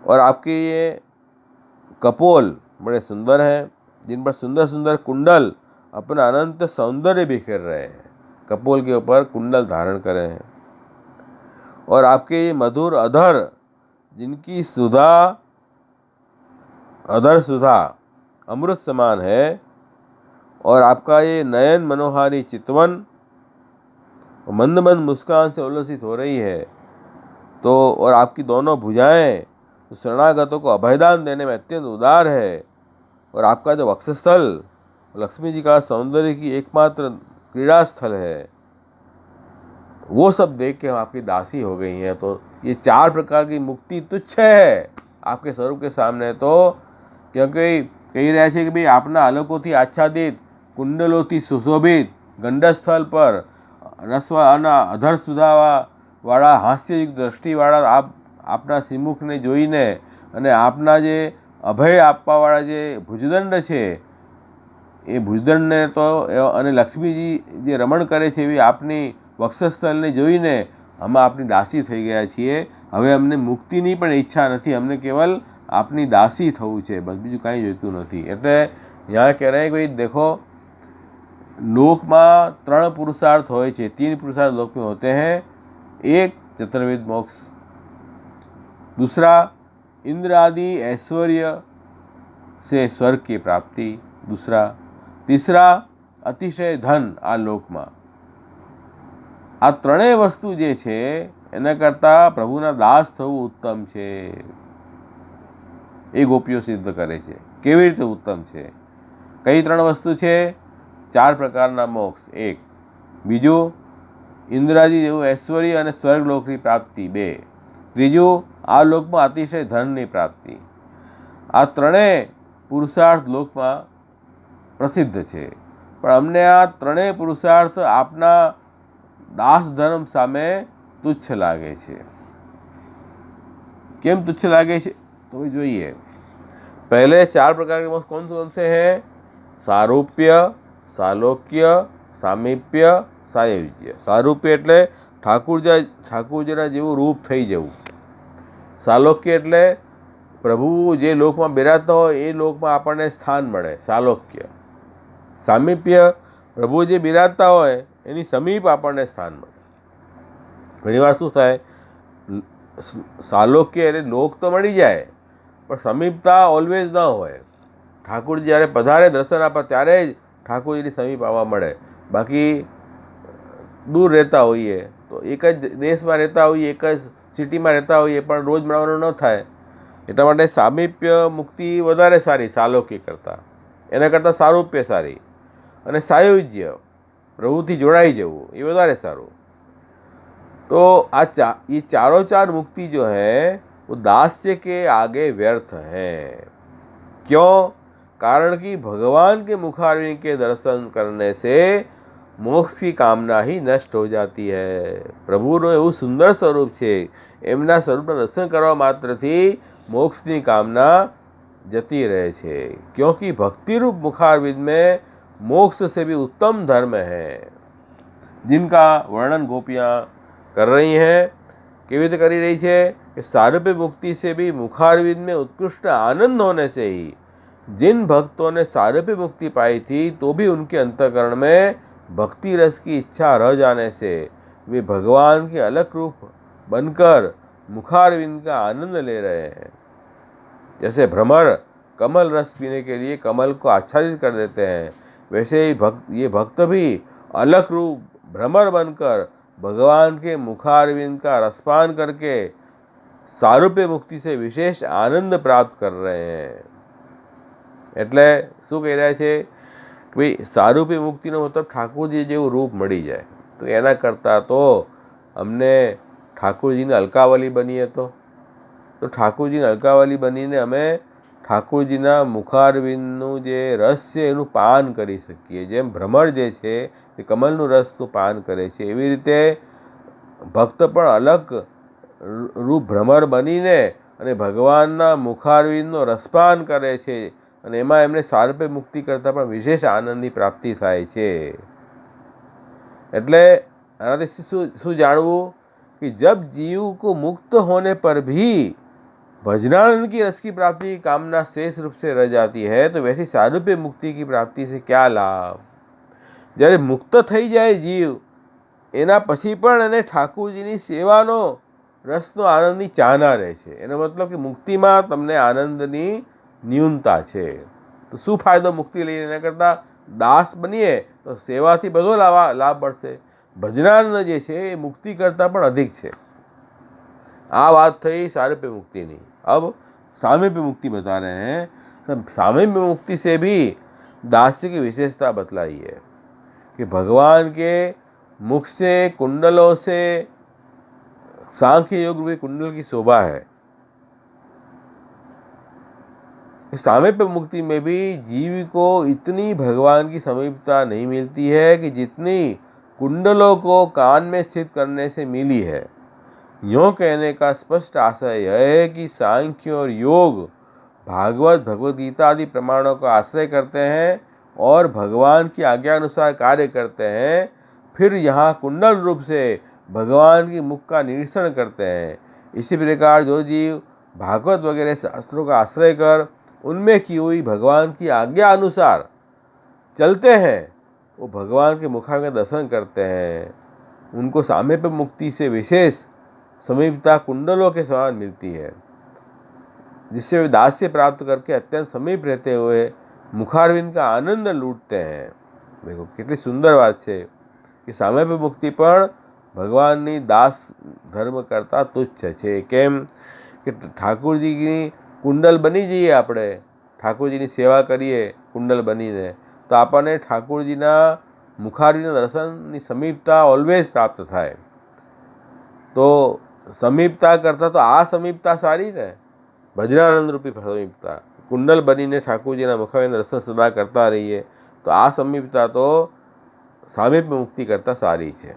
और आपके ये कपोल बड़े सुंदर हैं, जिन पर सुंदर सुंदर कुंडल अपना अनंत सौंदर्य बिखेर रहे हैं। कपोल के ऊपर कुंडल धारण करे हैं। और आपके ये मधुर अधर, जिनकी अधर सुधा अमृत समान है, और आपका ये नयन मनोहारी चितवन मंद मंद मुस्कान से उल्लसित हो रही है। तो और आपकी दोनों भुजाएं शरणागतों को अभयदान देने में अत्यंत उदार है। और आपका जो वक्षस्थल लक्ष्मी जी का सौंदर्य की एकमात्र क्रीड़ा स्थल है। वो सब देख के हम आपकी दासी हो गई हैं। तो ये 4 प्रकार की मुक्ति तुच्छ है आपके स्वरूप के सामने। तो क्योंकि कही रहे છે कि भाई आपना आलोकोથી आच्छादित, कुंडलोથી सुशोभित गंडस्थल पर રસવાના અધર સુધાવાળા હાસ્યયુક્ત દ્રષ્ટિવાળા આપના શ્રીમુખને જોઈને અને આપના જે અભય આપવાવાળા જે ભુજદંડ છે એ ભુજદંડને તો અને લક્ષ્મીજી જે રમણ કરે છે એવી આપની વક્ષસ્થલને જોઈને અમે આપની દાસી થઈ ગયા છીએ। હવે અમને મુક્તિની પણ ઈચ્છા નથી, અમને કેવલ આપની દાસી થવું છે, બસ બીજું કાંઈ જોઈતું નથી। એટલે यहाँ कह रहे हैं कि भाई देखो, लोक में 3 पुरुषार्थ होए छे, 3 पुरुषार्थ लोक में होते हैं। एक चतुर्विध मोक्ष, दूसरा इंद्र आदि ऐश्वर्य से स्वर्ग की प्राप्ति, दूसरा, तीसरा अतिशय धन आ लोक में। आ त्रणेय वस्तु जे छे एना करता प्रभुना दास थवुं उत्तम छे। ए गोपीओ सिद्ध करे छे केवी रीते उत्तम छे। कई 3 वस्तु छे? 4 प्रकारना मोक्ष 1, बीजू इंद्रादी जेवुं ऐश्वर्य अने स्वर्गलोकनी प्राप्ति 2, त्रीजू आ लोकमां अतिशय धननी प्राप्ति। आ त्रणेय पुरुषार्थ लोकमां प्रसिद्ध छे, पण अमने आ त्रणेय पुरुषार्थ आपना दास धर्म सामे तुच्छ लागे छे। केम तुच्छ लागे छे तो જોઈએ। पहले 4 प्रकार के मोक्ष कौन से हैं? सारूप्य, सालोक्य, सामीप्य, सायुज्य। सारूप्य एटले ठाकुरजीना जेवुं रूप थई जवुं। सालोक्य एटले प्रभु जे लोकमां बिराजता होय ए लोकमां आपणने स्थान मळे, सालोक्य। सामीप्य प्रभु जे बिराजता होय एनी समीप आपणने स्थान मळे। घणीवार शुं थाय, सालोक्य એટલે લોક તો મળી જાય પણ સમીપતા ઓલવેઝ ન હોય। ઠાકુરજી જ્યારે પધારે દર્શન આપવા ત્યારે જ ઠાકુરજીની સમીપ આવવા મળે, બાકી દૂર રહેતા હોઈએ તો એક જ દેશમાં રહેતા હોઈએ, એક જ સિટીમાં રહેતા હોઈએ પણ રોજ મળવાનું ન થાય। એટલા માટે સામીપ્ય મુક્તિ વધારે સારી સાલોક્ય કરતાં, એના કરતાં સારૂપ્ય સારી, અને સાયુજ્ય પ્રભુથી જોડાઈ જવું એ વધારે સારું। तो ये चारों 4 मुक्ति जो है वो दास्य के आगे व्यर्थ है। क्यों? कारण कि भगवान के मुखारविंद के दर्शन करने से मोक्ष की कामना ही नष्ट हो जाती है। प्रभुनो एवं सुंदर स्वरूप है, एमना स्वरूपना दर्शन करवा मात्रथी मोक्षनी कामना जती रहे छे। क्योंकि भक्ति रूप मुखारविंद में मोक्ष से भी उत्तम धर्म है, जिनका वर्णन गोपियाँ कर रही हैं। केवी रीते करी रही है कि सारूप्य मुक्ति से भी मुखारविंद में उत्कृष्ट आनंद होने से ही जिन भक्तों ने सारूप्य मुक्ति पाई थी तो भी उनके अंतःकरण में भक्ति रस की इच्छा रह जाने से वे भगवान के अलग रूप बनकर मुखारविंद का आनंद ले रहे हैं। जैसे भ्रमर कमल रस पीने के लिए कमल को आच्छादित कर देते हैं, वैसे ही ये भक्त भी अलग रूप भ्रमर बनकर भगवान के मुखारविंद का रसपान करके सारूप्य मुक्ति से विशेष आनंद प्राप्त कर रहे हैं। એટલે શું કહી રહ્યા છે કે ભાઈ સારૂપ્ય મુક્તિનો મતલબ ઠાકોરજી જેવું રૂપ મળી જાય, તો એના કરતાં તો અમને ઠાકોરજીને અલકાવલી બનીએ તો ઠાકોરજીને અલકાવલી બનીને અમે ઠાકોરજીના મુખારવિંદનું જે રસ છે એનું પાન કરી શકીએ। જેમ ભ્રમર જે છે એ કમલનું રસનું પાન કરે છે, એવી રીતે ભક્ત પણ અલગ રૂપ ભ્રમર બનીને અને ભગવાનના મુખારવિંદનો રસપાન કરે છે, અને એમાં એમને સારૂપ્ય મુક્તિ કરતાં પણ વિશેષ આનંદની પ્રાપ્તિ થાય છે। એટલે આનાથી શું જાણવું कि जब जीव को मुक्त होने पर भी भजनानंद की रस की प्राप्ति की कामना शेष रूप से रह जाती है, तो वैसी सारूप्य मुक्ति की प्राप्ति से क्या लाभ। જ્યારે મુક્ત થઈ જાય જીવ એના પછી પણ એને ઠાકુરજીની સેવાનો રસનો આનંદની ચાહના રહે છે। એનો મતલબ કે મુક્તિમાં તમને આનંદની ન્યૂનતા છે, તો શું ફાયદો મુક્તિ લઈને? એના કરતાં દાસ બનીએ તો સેવાથી બધો લાભ મળશે। ભજનાનંદ જે છે એ મુક્તિ કરતાં પણ અધિક છે। આ વાત થઈ સારૂપ્ય મુક્તિની। अब सामीप्य मुक्ति बता रहे हैं। सब सामीप्य मुक्ति से भी दास्य की विशेषता बतलाई है कि भगवान के मुख से कुंडलों से सांख्य योग रूपी कुंडल की शोभा है। सामीप्य मुक्ति में भी जीव को इतनी भगवान की समीपता नहीं मिलती है कि जितनी कुंडलों को कान में स्थित करने से मिली है। यूँ कहने का स्पष्ट आशय यह है कि सांख्य और योग भागवत भगवद गीता आदि प्रमाणों का आश्रय करते हैं और भगवान की आज्ञा अनुसार कार्य करते हैं, फिर यहाँ कुंडल रूप से भगवान की मुख का निरीक्षण करते हैं। इसी प्रकार जो जीव भागवत वगैरह शास्त्रों का आश्रय कर उनमें की हुई भगवान की आज्ञा अनुसार चलते हैं, वो भगवान के मुखारविंद का दर्शन करते हैं, उनको सामीप्य मुक्ति से विशेष समीपता कुंडलों के समान मिलती है, जिससे वे दास्य प्राप्त करके अत्यंत समीप रहते हुए मुखारविंद का आनंद लूटते हैं। देखो કેટલી સુંદર વાત છે કે સામીપ્ય મુક્તિ પણ ભગવાનની દાસ ધર્મ કરતાં તુચ્છ છે। કેમ કે ઠાકુરજીની કુંડલ બની જઈએ આપણે, ઠાકુરજીની સેવા કરીએ કુંડલ બનીને, તો આપણને ઠાકુરજીના મુખારવિંદના દર્શનની સમીપતા ઓલવેઝ પ્રાપ્ત થાય। તો સમીપતા કરતાં તો આ સમીપતા સારી ને, ભજનાનંદ રૂપી સમીપતા, कुंडल बनीने ठाकुरजीना मुखारविंद दर्शन सदा करता रहिए, तो आ समीपता तो सामीप्य मुक्ति करता सारी है।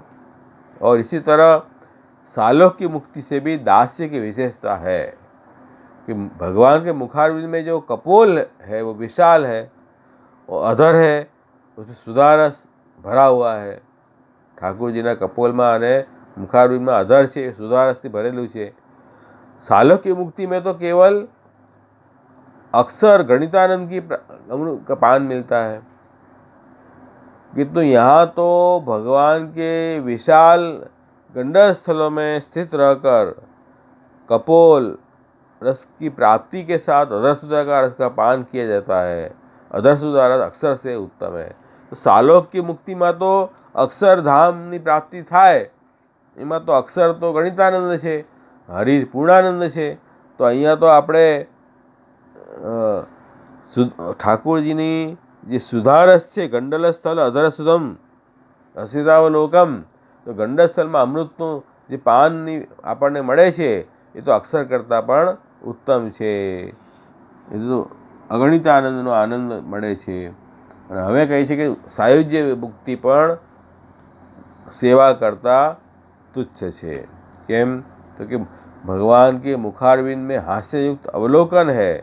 और इसी तरह सालोक्य मुक्ति से भी दास्य की विशेषता है कि भगवान के मुखारविंद में जो कपोल है वो विशाल है, वो अधर है, उसमें सुधारस भरा हुआ है। ठाकुरजीना कपोलમાં અને मुखारविंदમાં अधर છે, सुधारसથી ભરેલું છે। सालोक्य मुक्ति में तो केवल अक्सर गणितानंद का पान मिलता है, किंतु यहाँ तो भगवान के विशाल गंडर स्थलों में स्थित रहकर कपोल रस की प्राप्ति के साथ अधरसुधा का रस का पान किया जाता है। अधरसुधा रस अक्षर से उत्तम है। तो सालोक्य मुक्ति में तो अक्षर धाम की प्राप्ति थाय, एमां तो अक्षर तो गणितानंद है, हरि पूर्णानंद है। तो अहींया तो आपणे ठाकुरजीनी जे सुधारस है, गंडल स्थल अधरसुधम असितावलोकम, तो गंडल स्थल में अमृतनु जे पाननी आपणे मळे छे ए तो अक्षर करता पण उत्तम छे। ए तो अगणित आनंदनो आनंद मळे छे। अने हवे कहे छे के सायुज्य मुक्ति पण सेवा करता तुच्छ छे। केम तो कि भगवान के मुखारविंद में हास्ययुक्त अवलोकन है,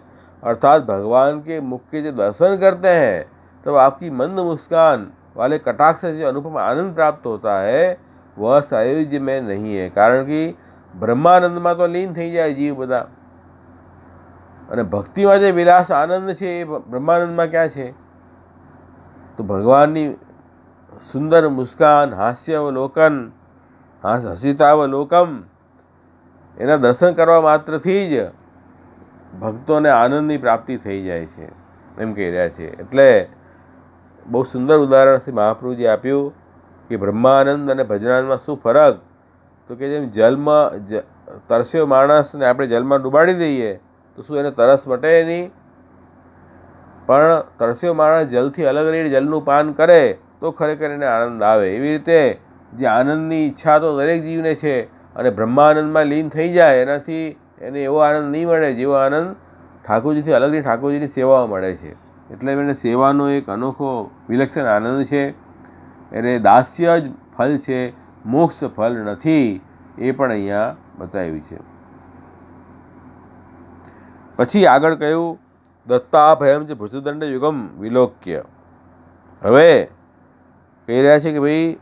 अर्थात भगवान के मुख के जो दर्शन करते हैं तब तो आपकी मंद मुस्कान वाले कटाक्ष से जो अनुपम आनंद प्राप्त होता है वह सायुज्य में नहीं है। कारण कि ब्रह्मानंद में तो लीन थी जाए जीव बधा, अने भक्ति में जो विलास आनंद है ब्रह्मानंद में क्या है? तो भगवान की सुंदर मुस्कान, हास्यावलोकन, हसितावलोकम एना दर्शन करवा मात्र थी ज भक्तों ने आनंद की प्राप्ति थी जाए एम कही रहा है। एटले बहुत सुंदर उदाहरण श्री महाप्रभुजी आप्યું कि ब्रह्मानंद और भजनानंद में शू फरक? तो कि जेम जल में तरस्यो माणस ने आपणे जल में डूबाड़ी दईए तो शू एने तरस मटे नहीं, पण तरस्यो माणस जल थी अलग रही जलनु पान करे तो खरेखर एने आनंद आवे। एवी रीते जे आनंदनी इच्छा तो दरेक जीवने छे अने ब्रह्मानंद में लीन थई जाए एनाथी एने एवो आनंद नहीं मळे जेवो आनंद ठाकुरजीथी अलग रही ठाकुरजीनी सेवामां मळे छे। एटले एने सेवानो एक अनोखो विलक्षण आनंद छे। एने दास्य ज फल छे, मोक्ष फल नथी, ए पण अहींया बताव्युं छे। पछी आगळ कह्युं दत्ता भयम च भुजदंड युगम विलोक्य। हवे कही रह्या छे कि भाई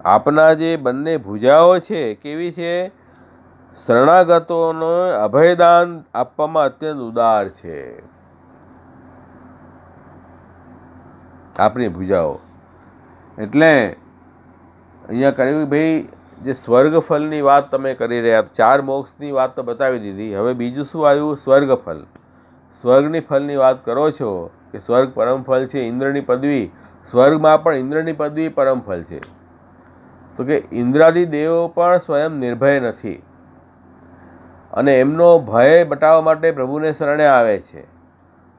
आपना जे बंने भुजाओ छे केवी छे? शरणागतोनो अभयदान आपवामां अत्यंत उदार छे। आपनी भुजाओ एटले अहींया कर्युं भाई जे स्वर्गफलनी वात तमे करी रह्या, चार मोक्षनी वात तो बतावी दीधी, हवे बीजुं शुं आव्युं? स्वर्गफल। स्वर्गनी फलनी वात करो छो कि स्वर्ग परम फल छे, इंद्रनी पदवी, स्वर्गमां पण इंद्रनी पदवी परम फल छे। तो कि इंद्रादि देवो पण स्वयं निर्भय नथी अने एमनो भय बटाववा माटे प्रभुने शरणे आवे छे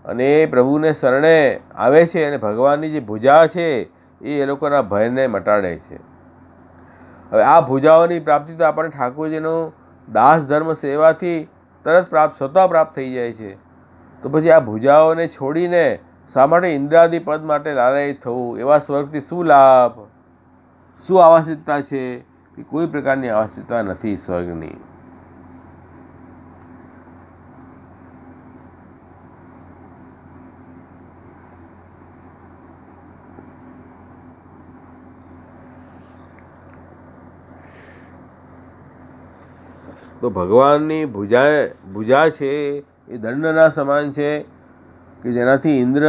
अने प्रभुने शरणे आवे छे अने भगवाननी जे भुजा छे ए लोकोना भयने मटाडे छे। हवे आ भुजाओनी प्राप्ति तो आपणे ठाकुरजीनो दास धर्म सेवाथी तरत प्राप्त स्वतः प्राप्त थई जाय छे। तो पछी आ भुजाओने छोड़ीने शा माटे इंद्रादि पद माटे लालयित थवुं? एवा स्वर्गथी शुं लाभ? शुं आवासितता छे? कि कोई प्रकारनी आवासितता नथी स्वर्गनी। तो भगवाननी भुजा छे ए दंडना समान छे कि जेनाथी इंद्र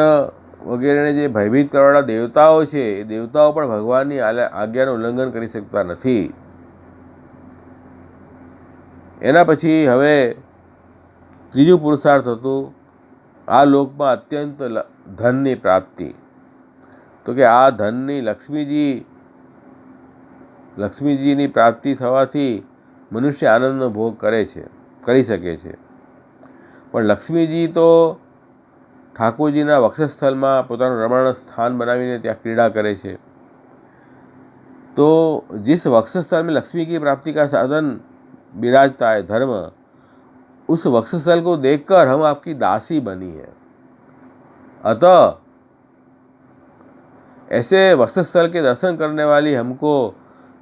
વગેરેને જે ભયભીત કરવાવાળા દેવતાઓ છે એ દેવતાઓ પણ ભગવાનની આજ્ઞાનું ઉલ્લંઘન કરી શકતા નથી. એના પછી હવે ત્રીજું પુરુષાર્થ હતું આ લોકમાં અત્યંત ધનની પ્રાપ્તિ. તો કે આ ધનની લક્ષ્મીજીની પ્રાપ્તિ થવાથી મનુષ્ય આનંદનો ભોગ કરી શકે છે. પણ લક્ષ્મીજી તો ઠાકોરજીના વક્ષસ્થલમાં પોતાનું રમણ સ્થાન બનાવીને ત્યાં ક્રીડા કરે છે. तो जिस वक्षस्थल में लक्ष्मी की प्राप्ति का साधन विराजता है धर्म, उस वक्षस्थल को देखकर हम आपकी दासी बनी है. अतः ऐसे वक्षस्थल के दर्शन करने वाली हमको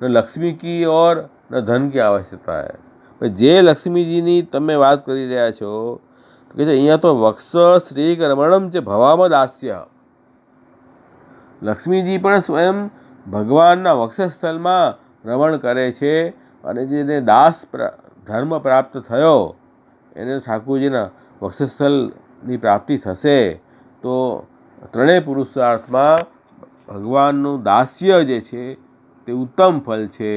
न लक्ष्मी की और न धन की आवश्यकता है. જે લક્ષ્મીજીની તમે વાત કરી રહ્યા છો તો કે અહીંયા તો વક્ષ શ્રી રમણમ છે ભવામાં દાસ્ય. લક્ષ્મીજી પણ સ્વયં ભગવાનના વક્ષસ્થલમાં રમણ કરે છે અને જેને દાસ ધર્મ પ્રાપ્ત થયો એને ઠાકોરજીના વક્ષસ્થલની પ્રાપ્તિ થશે. તો ત્રણેય પુરુષાર્થમાં ભગવાનનું દાસ્ય જે છે તે ઉત્તમ ફળ છે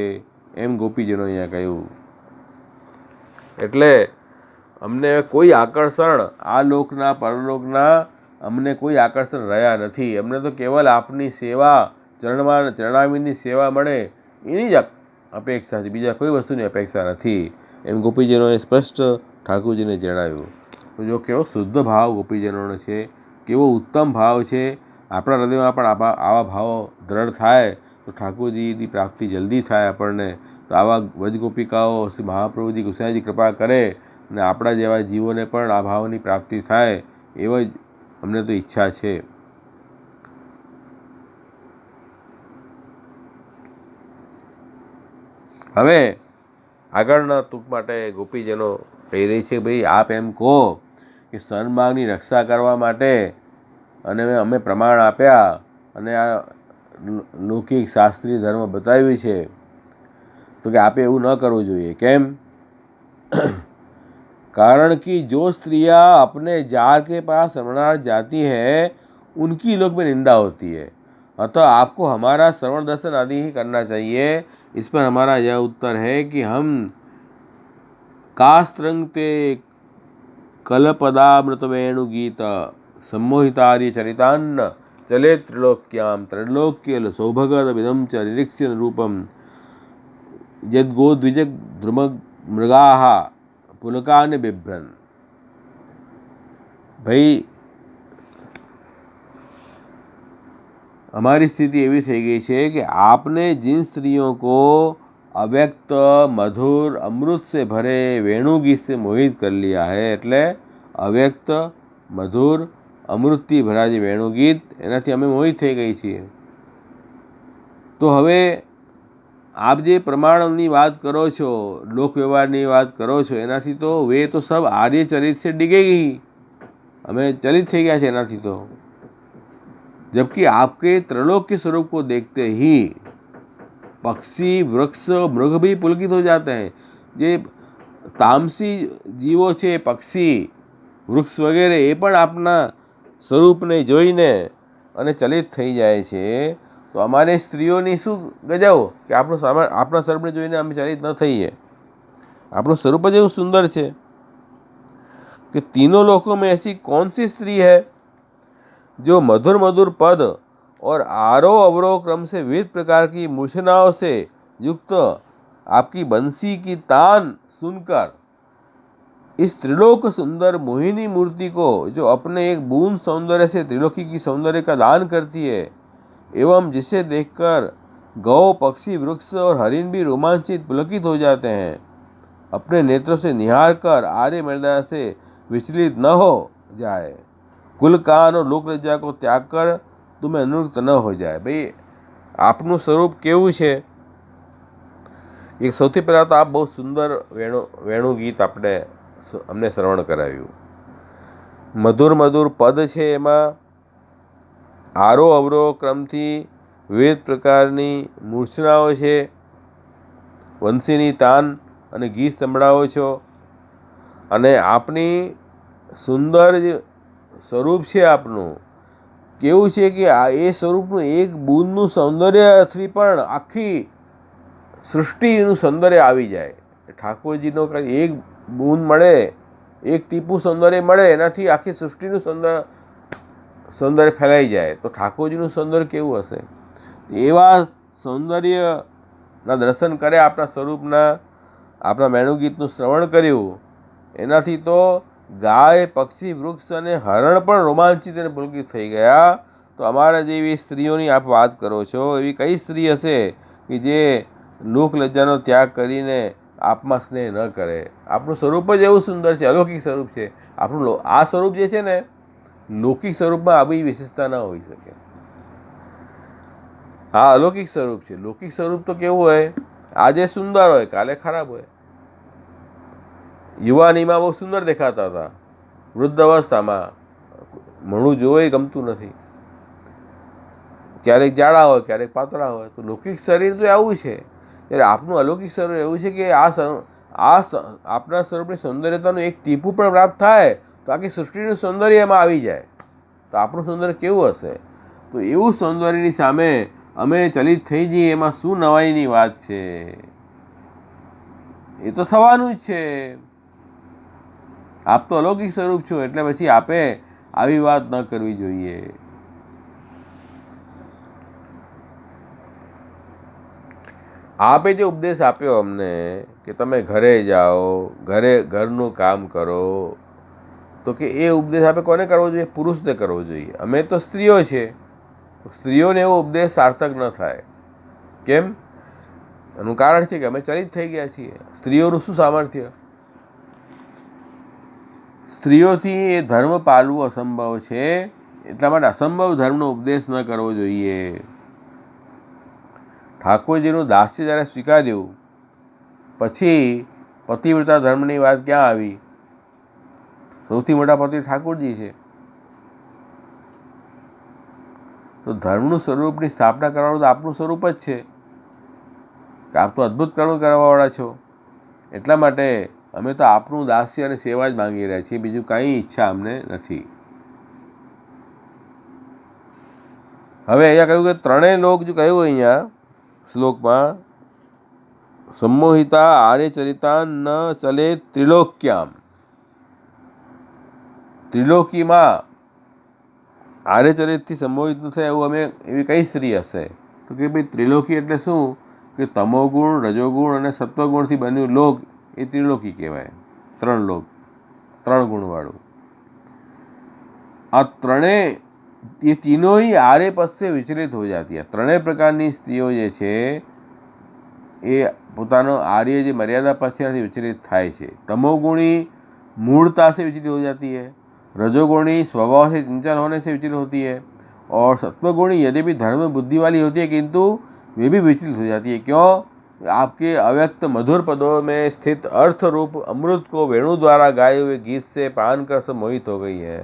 એમ ગોપીજનો અહીંયા કહ્યું. એટલે અમને કોઈ આકર્ષણ આ લોકના પરલોકના અમને કોઈ આકર્ષણ રહ્યા નથી. અમને તો કેવલ આપની સેવા ચરણાવીની સેવા મળે એની જ અપેક્ષા છે, બીજા કોઈ વસ્તુની અપેક્ષા નથી એમ ગોપીજનોએ સ્પષ્ટ ઠાકોરજીને જણાવ્યું. તો જો કેવો શુદ્ધ ભાવ ગોપીજનોનો છે, કેવો ઉત્તમ ભાવ છે. આપણા હૃદયમાં પણ આવા ભાવો દ્રઢ થાય તો ઠાકોરજીની પ્રાપ્તિ જલ્દી થાય આપણને. તો આવા વ્રજગોપિકાઓ શ્રી મહાપ્રભુજી ગુસાઈજી કૃપા કરે અને આપણા જેવા જીવોને પણ આ ભાવની પ્રાપ્તિ થાય એવો જ અમને તો ઈચ્છા છે. હવે આગળના ટૂંક માટે ગોપીજનો કહી રહી છે ભાઈ આપ એમ કહો કે સન્માર્ગની રક્ષા કરવા માટે અને અમે પ્રમાણ આપ્યા અને આ લૌકિક શાસ્ત્રીય ધર્મ બતાવ્યું છે તો કે આપે એવું ન કરવું જોઈએ. કેમ? कारण कि जो स्त्रियाँ अपने जार के पास श्रवणार्थ जाती हैं उनकी लोक में निंदा होती है. अतः आपको हमारा श्रवण दर्शन आदि ही करना चाहिए. इस पर हमारा यह उत्तर है कि हम कास्त्रंगते कलपदामृत वेणुगीत सम्मोहितादि चरितान्न चले त्रिलोक्याम त्रैलोक्य सौभगत विदम च निरीक्ष्य रूपम यद्गोद्विज द्रुम मृगाः पुलकाने बिभ्रन. भाई हमारी स्थिति एवी થઈ ગઈ છે कि आपने जिन स्त्रियों को अव्यक्त मधुर अमृत से भरे वेणुगीत से मोहित कर लिया है, એટલે અવ્યક્ત મધુર અમૃતથી ભરા જે વેણુગીત એનાથી અમે મોહિત થઈ ગઈ છીએ. તો હવે आप જે પ્રમાણની વાત કરો છો, લોક વ્યવહારની વાત કરો છો, એનાથી તો वे तो सब आर्य चरित से डिगेगी. हमें चलित થઈ ગયા છે એનાથી તો. जबकि आपके त्रैलोक्य स्वरूप को देखते ही पक्षी वृक्ष मृग भी पुलकित हो जाते हैं. જે તામસી જીવો છે, પક્ષી વૃક્ષ વગેરે એ પણ આપના સ્વરૂપને જોઈને અને ચલિત થઈ જાય છે. તો અમારે સ્ત્રીઓની શું ગજાઓ કે આપણા સ્વરૂપને જોઈને અમે ચલિત ન થઈએ. આપણું સ્વરૂપ જ એવું સુંદર છે कि तीनों लोकों में ऐसी कौन सी स्त्री है जो मधुर मधुर पद और आरोह अवरोह क्रम से विविध प्रकार की मूर्छनाओं से युक्त आपकी बंसी की तान सुनकर इस त्रिलोक सुंदर मोहिनी मूर्ति को जो अपने एक बूंद सौंदर्य से त्रिलोकी की सौंदर्य का दान करती है एवं जिसे देखकर गौ पक्षी वृक्ष और हरिण भी रोमांचित पुलकित हो जाते हैं, अपने नेत्रों से निहार कर आर्य मर्यादा से विचलित न हो जाए, कुल कान और लोक लज्जा को त्याग कर तुम्हें अनुरक्त न हो जाए. भाई आपનું સ્વરૂપ કેવું છે? એક સૌથી પહેલાં તો આપ બહુ સુંદર વેણુ ગીત અમને શ્રવણ કરાવ્યું. મધુર મધુર પદ છે, એમાં આરોહ અવરોહ ક્રમથી વિવિધ પ્રકારની મૂર્છનાઓ છે, વંશીની તાન અને ગીત સંભળાવો છો અને આપની સુંદર જે સ્વરૂપ છે આપનું કેવું છે કે આ એ સ્વરૂપનું એક બૂંદનું સૌંદર્ય શ્રી પણ આખી સૃષ્ટિનું સૌંદર્ય આવી જાય. ઠાકોરજીનો કંઈ એક બૂંદ મળે, એક ટીપું સૌંદર્ય મળે, એનાથી આખી સૃષ્ટિનું સૌંદર્ય ફેલાઈ જાય. તો ઠાકોરજીનું સૌંદર્ય કેવું હશે? એવા સૌંદર્યના દર્શન કરે આપણા સ્વરૂપના, આપણા વેણુગીતનું શ્રવણ કર્યું, એનાથી તો ગાય, પક્ષી, વૃક્ષ અને હરણ પણ રોમાંચિત અને પુલકિત થઈ ગયા. તો અમારા જેવી સ્ત્રીઓની આપ વાત કરો છો, એવી કઈ સ્ત્રી હશે કે જે લોકલજ્જાનો ત્યાગ કરીને આપમાં સ્નેહ ન કરે? આપણું સ્વરૂપ જ એવું સુંદર છે, અલૌકિક સ્વરૂપ છે. આપણું આ સ્વરૂપ જે છે ને, લૌકિક સ્વરૂપમાં આવી વિશેષતા ન હોઈ શકે. આ અલૌકિક સ્વરૂપ છે. લૌકિક સ્વરૂપ તો કેવું હોય, આજે સુંદર હોય, કાલે ખરાબ હોય. યુવાનીમાં બહુ સુંદર દેખાતા હતા, વૃદ્ધ અવસ્થામાં મળું જોવું ગમતું નથી. ક્યારેક જાડા હોય, ક્યારેક પાતળા હોય. તો લૌકિક શરીર તો આવું છે. ત્યારે આપણું અલૌકિક શરીર એવું છે કે આપણા સ્વરૂપની સૌંદર્યતાનું એક ટીપું પણ પ્રાપ્ત થાય તો આખી સૃષ્ટિનું સૌંદર્ય એમાં આવી જાય. તો આપણું સૌંદર્ય કેવું હશે? તો એવું સૌંદર્યની સામે અમે ચલિત થઈ જઈએ, એમાં શું નવાઈની વાત છે? એ તો થવાનું જ છે. આપ તો અલૌકિક સ્વરૂપ છો, એટલે પછી આપે આવી વાત ન કરવી જોઈએ. આપે જે ઉપદેશ આપ્યો અમને કે તમે ઘરે જાઓ, ઘરનું કામ કરો, તો કે એ ઉપદેશ આપે કોને કરવો જોઈએ? પુરુષને કરવો જોઈએ. અમે તો સ્ત્રીઓ છે, સ્ત્રીઓને એવો ઉપદેશ સાર્થક ન થાય. કેમ? એનું કારણ છે કે અમે ચલિત થઈ ગયા છીએ. સ્ત્રીઓનું શું સામર્થ્ય? સ્ત્રીઓથી એ ધર્મ પાળવું અસંભવ છે. એટલા માટે અસંભવ ધર્મનો ઉપદેશ ન કરવો જોઈએ. ઠાકોરજીનું દાસ્ય જ્યારે સ્વીકાર્યું પછી પતિવ્રતા ધર્મની વાત ક્યાં આવી? સૌથી મોટા પતિ ઠાકોરજી છે. તો ધર્મનું સ્વરૂપની સ્થાપના કરવાનું તો આપણું સ્વરૂપ જ છે. આપ તો અદ્ભુત કર્મ કરવાવાળા છો. એટલા માટે અમે તો આપનું દાસ્ય અને સેવા જ માંગી રહ્યા છીએ, બીજું કાંઈ ઈચ્છા અમને નથી. હવે અહીંયા કહ્યું કે ત્રણેય લોક, જો કહ્યું અહીંયા શ્લોકમાં, સંમોહિતા આર્યચરિતા ન ચલે ત્રિલોક્યામ. ત્રિલોકીમાં આર્યચરિતથી સંમોહિત ન થાય એવું એવી કઈ સ્ત્રી હશે? તો કે ભાઈ ત્રિલોકી એટલે શું? કે તમોગુણ, રજોગુણ અને સત્વગુણથી બન્યું લોક એ ત્રિલોકી કહેવાય. 3 લોક, 3 ગુણવાળું. આ ત્રણેય, ये तीनों ही आर्य पद से विचलित हो जाती है. ત્રણેય પ્રકારની સ્ત્રીઓ જે છે એ પોતાનો आर्य જે मर्यादा पद से विचलित થાય છે. तमोगुणी मूढ़ता से विचलित हो जाती है, रजोगुणी स्वभाव से चंचल होने से विचलित होती है, और सत्वगुणी यदि भी धर्म बुद्धि वाली होती है किंतु वे भी विचलित हो जाती है. क्यों? आपके अव्यक्त मधुर पदों में स्थित अर्थ रूप अमृत को वेणु द्वारा गाए हुए गीत से पान कर सब मोहित हो गई है.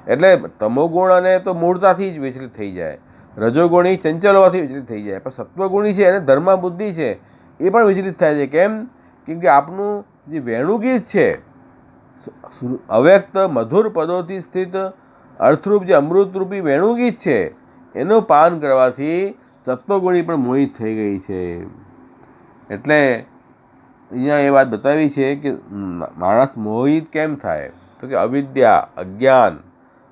એટલે તમોગુણ અને તો મૂળતાથી જ વિચલિત થઈ જાય, રજોગુણી ચંચલ હોવાથી વિચલિત થઈ જાય, પણ સત્વગુણી છે એને ધર્મ બુદ્ધિ છે એ પણ વિચલિત થાય છે. કેમ? કેમ કે આપનું જે વેણુગીત છે, અવ્યક્ત મધુર પદોથી સ્થિત અર્થરૂપ જે અમૃતરૂપી વેણુગીત છે, એનું પાન કરવાથી સત્વગુણી પણ મોહિત થઈ ગઈ છે. એટલે અહીંયા એ વાત બતાવી છે કે માણસ મોહિત કેમ થાય? તો કે અવિદ્યા, અજ્ઞાન,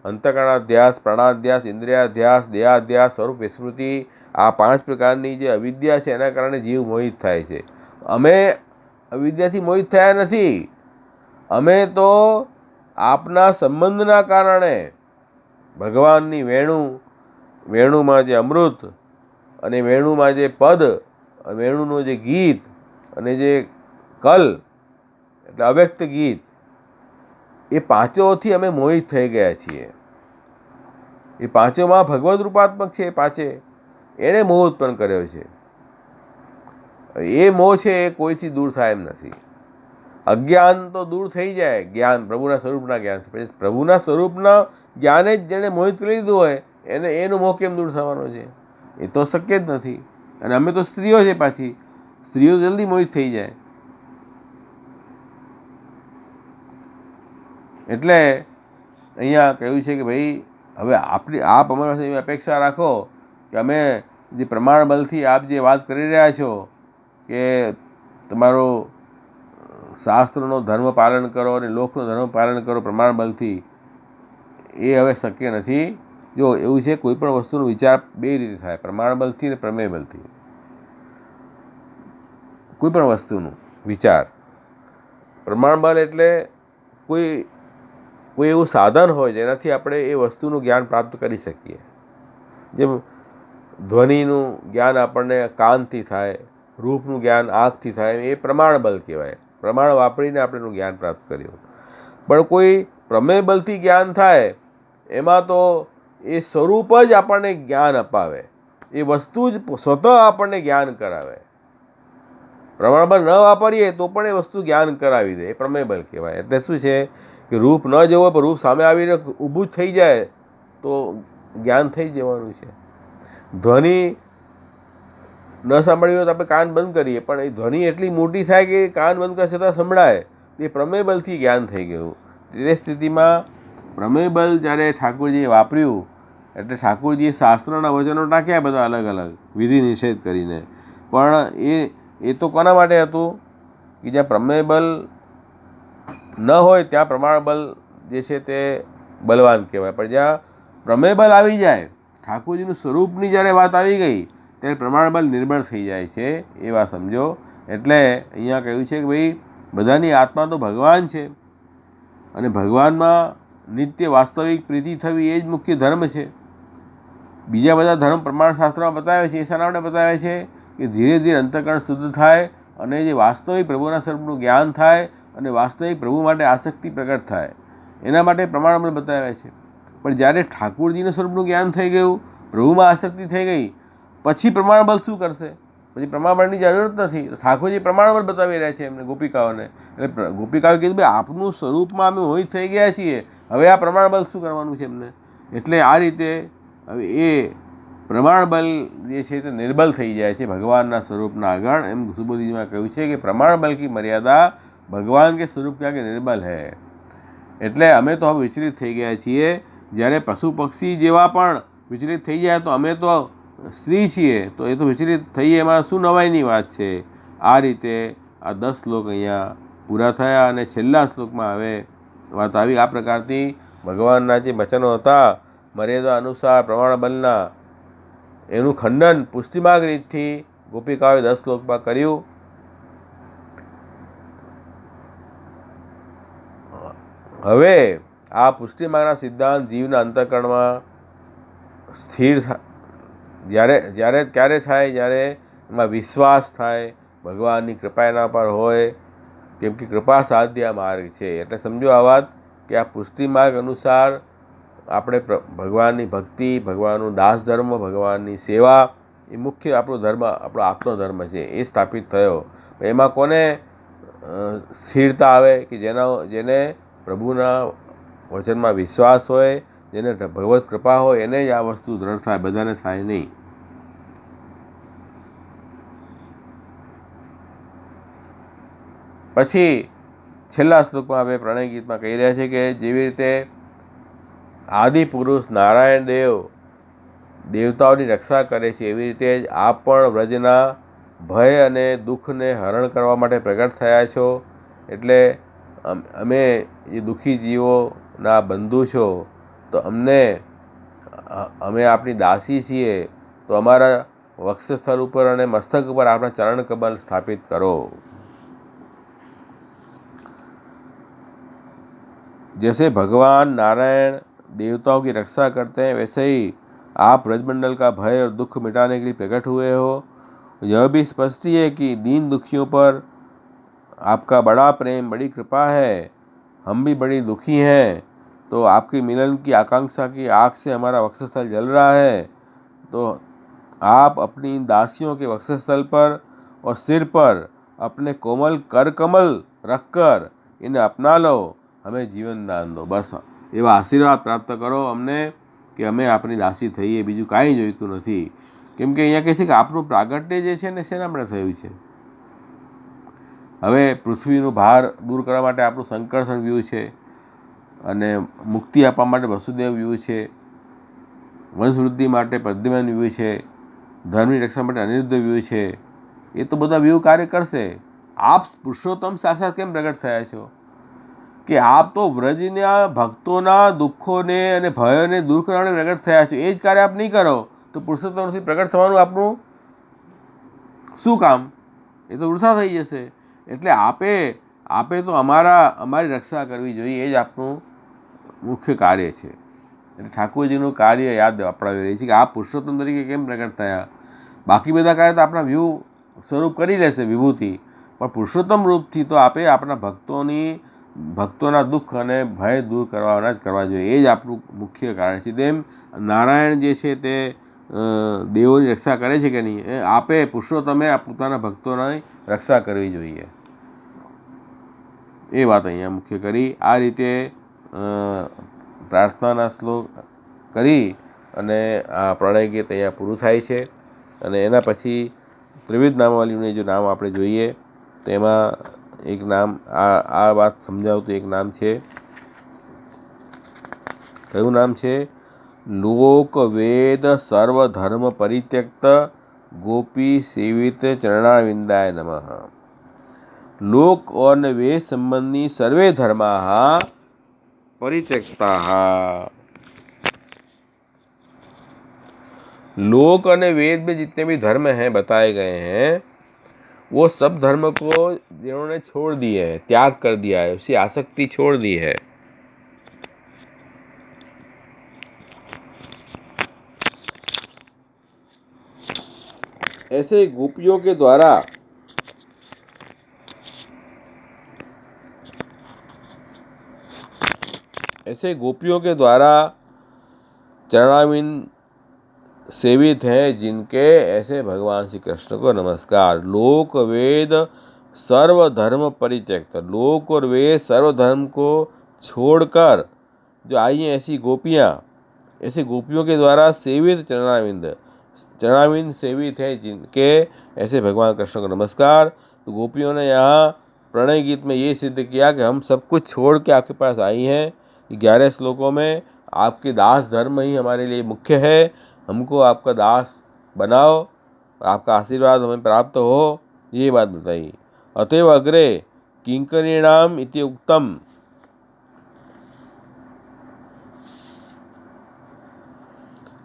અંતઃકરણાધ્યાસ, પ્રાણાધ્યાસ, ઇન્દ્રિયાધ્યાસ, દેહાધ્યાસ, સ્વરૂપ વિસ્મૃતિ, આ 5 પ્રકારની જે અવિદ્યા છે એના કારણે જીવ મોહિત થાય છે. અમે અવિદ્યાથી મોહિત થયા નથી. અમે તો આપના સંબંધના કારણે ભગવાનની વેણુમાં જે અમૃત અને વેણુમાં જે પદ, વેણુનું જે ગીત અને જે કલ એટલે અવ્યક્ત ગીત, એ પાંચોથી અમે મોહિત થઈ ગયા છીએ. એ પાંચોમાં ભગવદ રૂપાત્મક છે. પાંચે એણે મોહ ઉત્પન્ન કર્યો છે. એ મોહ છે એ કોઈથી દૂર થાય એમ નથી. અજ્ઞાન તો દૂર થઈ જાય જ્ઞાન, પ્રભુના સ્વરૂપના જ્ઞાનથી. પછી પ્રભુના સ્વરૂપના જ્ઞાને જ જેણે મોહિત કરી લીધું હોય એનું મોહ કેમ દૂર થવાનો છે? એ તો શક્ય જ નથી. અને અમે તો સ્ત્રીઓ છે, પાછી સ્ત્રીઓ જલ્દી મોહિત થઈ જાય. એટલે અહીંયા કહ્યું છે કે ભાઈ હવે આપ અમારા પાસે એવી અપેક્ષા રાખો કે અમે જે પ્રમાણ બલથી આપ જે વાત કરી રહ્યા છો કે તમારો શાસ્ત્રનો ધર્મ પાલન કરો અને લોકનો ધર્મ પાલન કરો પ્રમાણ બલથી, એ હવે શક્ય નથી. જો એવું છે, કોઈ પણ વસ્તુનો વિચાર બે રીતે થાય, પ્રમાણ બલથી અને પ્રમેય બલથી. કોઈ પણ વસ્તુનું વિચાર, પ્રમાણ બલ એટલે કોઈ એવું સાધન હોય જેનાથી આપણે એ વસ્તુનું જ્ઞાન પ્રાપ્ત કરી શકીએ. જેમ ધ્વનિનું જ્ઞાન આપણને કાનથી થાય, રૂપનું જ્ઞાન આંખથી થાય, એ પ્રમાણ બલ કહેવાય. પ્રમાણ વાપરીને આપણે એનું જ્ઞાન પ્રાપ્ત કર્યું. પણ કોઈ પ્રમેય બલથી જ્ઞાન થાય એમાં તો એ સ્વરૂપ જ આપણને જ્ઞાન અપાવે, એ વસ્તુ જ સ્વતઃ આપણને જ્ઞાન કરાવે. પ્રમાણબળ ન વાપરીએ તો પણ એ વસ્તુ જ્ઞાન કરાવી દે, એ પ્રમેય બલ કહેવાય. એટલે શું છે કે રૂપ ન જવો પણ રૂપ સામે આવીને ઊભું જ થઈ જાય તો જ્ઞાન થઈ જવાનું છે. ધ્વનિ ન સાંભળવી હોય તો આપણે કાન બંધ કરીએ, પણ એ ધ્વનિ એટલી મોટી થાય કે કાન બંધ કરવા છતાં સંભળાય, એ પ્રમેય બલથી જ્ઞાન થઈ ગયું. તે સ્થિતિમાં પ્રમેય બલ જ્યારે ઠાકોરજીએ વાપર્યું એટલે ઠાકોરજીએ શાસ્ત્રના વચનો નાખ્યા બધા અલગ અલગ વિધિ નિષેધ કરીને. પણ એ તો કોના માટે હતું કે જ્યાં પ્રમેય બલ ન હોય ત્યાં પ્રમાણ બલ જે છે તે બલવાન કહેવાય. પણ જ્યાં પ્રમેય બલ આવી જાય, ઠાકોરજીનું સ્વરૂપની જ્યારે વાત આવી ગઈ ત્યારે પ્રમાણ બલ નિર્બળ થઈ જાય છે, એ વાત સમજો. એટલે અહીંયા કહ્યું છે કે ભાઈ બધાની આત્મા તો ભગવાન છે અને ભગવાનમાં નિત્ય વાસ્તવિક પ્રીતિ થવી એ જ મુખ્ય ધર્મ છે. બીજા બધા ધર્મ પ્રમાણશાસ્ત્રમાં બતાવે છે, એ શાના માટે બતાવે છે કે ધીરે ધીરે અંતઃકરણ શુદ્ધ થાય અને જે વાસ્તવિક પ્રભુના સ્વરૂપનું જ્ઞાન થાય અને વાસ્તવિક પ્રભુ માટે આસક્તિ પ્રગટ થાય, એના માટે પ્રમાણબળ બતાવે છે. પણ જ્યારે ઠાકોરજીના સ્વરૂપનું જ્ઞાન થઈ ગયું, પ્રભુમાં આસક્તિ થઈ ગઈ, પછી પ્રમાણબળ શું કરશે? પછી પ્રમાણબળની જરૂરત નથી. ઠાકોરજી પ્રમાણબળ બતાવી રહ્યા છે એમને ગોપિકાઓને. એટલે ગોપિકાઓએ કીધું ભાઈ આપનું સ્વરૂપમાં અમે મોહિત થઈ ગયા છીએ, હવે આ પ્રમાણબળ શું કરવાનું છે એમને? એટલે આ રીતે હવે એ પ્રમાણબલ જે છે તે નિર્બલ થઈ જાય છે ભગવાનના સ્વરૂપના આગળ. એમ સુબોધીજીમાં કહ્યું છે કે પ્રમાણબલ કી મર્યાદા ભગવાન કે સ્વરૂપ ક્યાં કે નિર્બલ હૈ. એટલે અમે તો હવે વિચલિત થઈ ગયા છીએ. જ્યારે પશુ પક્ષી જેવા પણ વિચલિત થઈ જાય તો અમે તો સ્ત્રી છીએ, તો એ તો વિચલિત થઈએ, એમાં શું નવાઈની વાત છે? આ રીતે આ 10 શ્લોક અહીંયા પૂરા થયા અને છેલ્લા શ્લોકમાં હવે વાત આવી આ પ્રકારથી ભગવાનના જે વચનો હતા મર્યાદા અનુસાર પ્રમાણબલના, એનું ખંડન પુષ્ટિમાર્ગ રીતથી ગોપિકાઓએ 10 શ્લોકમાં કર્યું. હવે આ પુષ્ટિમાર્ગના સિદ્ધાંત જીવના અંતઃકરણમાં સ્થિર ક્યારે થાય? જ્યારે એમાં વિશ્વાસ થાય, ભગવાનની કૃપા એના પર હોય, કેમ કે કૃપા સાધ્ય માર્ગ છે. એટલે સમજો આ વાત કે આ પુષ્ટિમાર્ગ અનુસાર આપણે ભગવાનની ભક્તિ, ભગવાનનું દાસ ધર્મ, ભગવાનની સેવા એ મુખ્ય આપણો ધર્મ, આપણો આત્મધર્મ છે, એ સ્થાપિત થયો. એમાં કોને સ્થિરતા આવે? કે જેને પ્રભુના વચનમાં વિશ્વાસ હોય, જેને ભગવત કૃપા હોય, એને જ આ વસ્તુ દ્રઢ થાય, બધાને થાય નહીં. પછી છેલ્લા શ્લોકમાં હવે પ્રણય ગીતમાં કહી રહ્યા છે કે જેવી રીતે આદિ પુરુષ નારાયણ દેવતાઓની રક્ષા કરે છે, એવી રીતે જ આપ પણ વ્રજના ભય અને દુઃખને હરણ કરવા માટે પ્રગટ થયા છો. એટલે અમે જે દુઃખી જીવોના બંધુ છો, તો અમે આપણી દાસી છીએ, તો અમારા વક્ષસ્થળ ઉપર અને મસ્તક ઉપર આપણા ચરણ કમલ સ્થાપિત કરો. जैसे भगवान नारायण देवताओं की रक्षा करते हैं, वैसे ही आप ब्रजमंडल का भय और दुख मिटाने के लिए प्रकट हुए हो. यह भी स्पष्ट ही है कि दीन दुखियों पर आपका बड़ा प्रेम, बड़ी कृपा है. हम भी बड़ी दुखी हैं, तो आपके मिलन की आकांक्षा की आग से हमारा वक्षस्थल जल रहा है. तो आप अपनी इन दासियों के वक्षस्थल पर और सिर पर अपने कोमल कर कमल रखकर इन्हें अपना लो, हमें जीवन दान दो. बस એવા આશીર્વાદ પ્રાપ્ત કરો અમને કે અમે આપણી દાસી થઈએ, બીજું કાંઈ જોઈતું નથી. કેમ કે અહીંયા કહે છે કે આપનું પ્રાગટ્ય જે છે ને શેના માટે થયું છે? હવે પૃથ્વીનું ભાર દૂર કરવા માટે આપણું સંકર્ષણ વ્યૂહ છે અને મુક્તિ આપવા માટે વસુદેવ વ્યૂહ છે. વંશવૃદ્ધિ માટે પ્રદ્યુમ્ન વ્યૂહ છે, ધર્મની રક્ષા માટે અનિરુદ્ધ વ્યૂહ છે, એ તો બધા વ્યૂહ કાર્ય કરશે. આપ પુરુષોત્તમ સાક્ષાત કેમ પ્રગટ થયા છો કે આપ તો વ્રજના ભક્તોના દુઃખોને અને ભયોને દૂર કરવાને પ્રગટ થયા છો. એ જ કાર્ય આપ નહીં કરો તો પુરુષોત્તમથી પ્રગટ થવાનું આપનું શું કામ? એ તો વૃથા થઈ જશે. એટલે આપે તો અમારી રક્ષા કરવી જોઈએ, એ જ આપનું મુખ્ય કાર્ય છે. એટલે ઠાકોરજીનું કાર્ય યાદ અપડાવી રહી છે કે આપ પુરુષોત્તમ તરીકે કેમ પ્રગટ થયા. બાકી બધા કાર્ય તો આપણા વ્યૂહ સ્વરૂપ કરી લેશે વિભૂતિ, પણ પુરુષોત્તમ રૂપથી તો આપે આપણા ભક્તોના દુઃખ અને ભય દૂર કરવાના જ કરવા જોઈએ. એ જ આપણું મુખ્ય કારણ છે. તેમ નારાયણ જે છે તે દેવોની રક્ષા કરે છે કે નહીં, આપે પુરુષોત્તમે પોતાના ભક્તોની રક્ષા કરવી જોઈએ. એ વાત અહીંયા મુખ્ય કરી. આ રીતે પ્રાર્થનાના શ્લોક કરી અને આ પ્રણય ગીત અહીંયા પૂરું થાય છે. અને એના પછી ત્રિવિધ નામાવલીનું જો નામ આપણે જોઈએ તો એમાં એક નામ આ વાત સમજાવતું એક નામ છે. કયું નામ છે? લોક વેદ સર્વ ધર્મ પરિત્યક્ત ગોપી સેવિત ચરણાવિંદાય નમઃ. લોક અને વેદ संबंधी सर्वे धर्माः परित्यक्ताः. लोक અને वेद में जितने भी धर्म हैं बताए गए हैं वो सब धर्म को जिन्होंने छोड़ दिए है, त्याग कर दिया है, उसकी आसक्ति छोड़ दी है. ऐसे गोपियों के द्वारा चरणाविंद सेवित हैं जिनके, ऐसे भगवान श्री कृष्ण को नमस्कार. लोक वेद सर्व धर्म परित्यक्त, लोक और वेद सर्व धर्म को छोड़कर जो आई हैं ऐसी गोपियाँ, ऐसे गोपियों के द्वारा सेवित चरणाविंद सेवित है जिनके, ऐसे भगवान कृष्ण को नमस्कार. तो गोपियों ने यहाँ प्रणय गीत में ये सिद्ध किया कि हम सब कुछ छोड़ के आपके पास आई हैं. 11 श्लोकों में आपके दास धर्म ही हमारे लिए मुख्य है. हमको आपका दास बनाओ, आपका आशीर्वाद हमें प्राप्त हो, ये बात बताई. अतएव अग्रे किंकरीणाम इति उक्तम.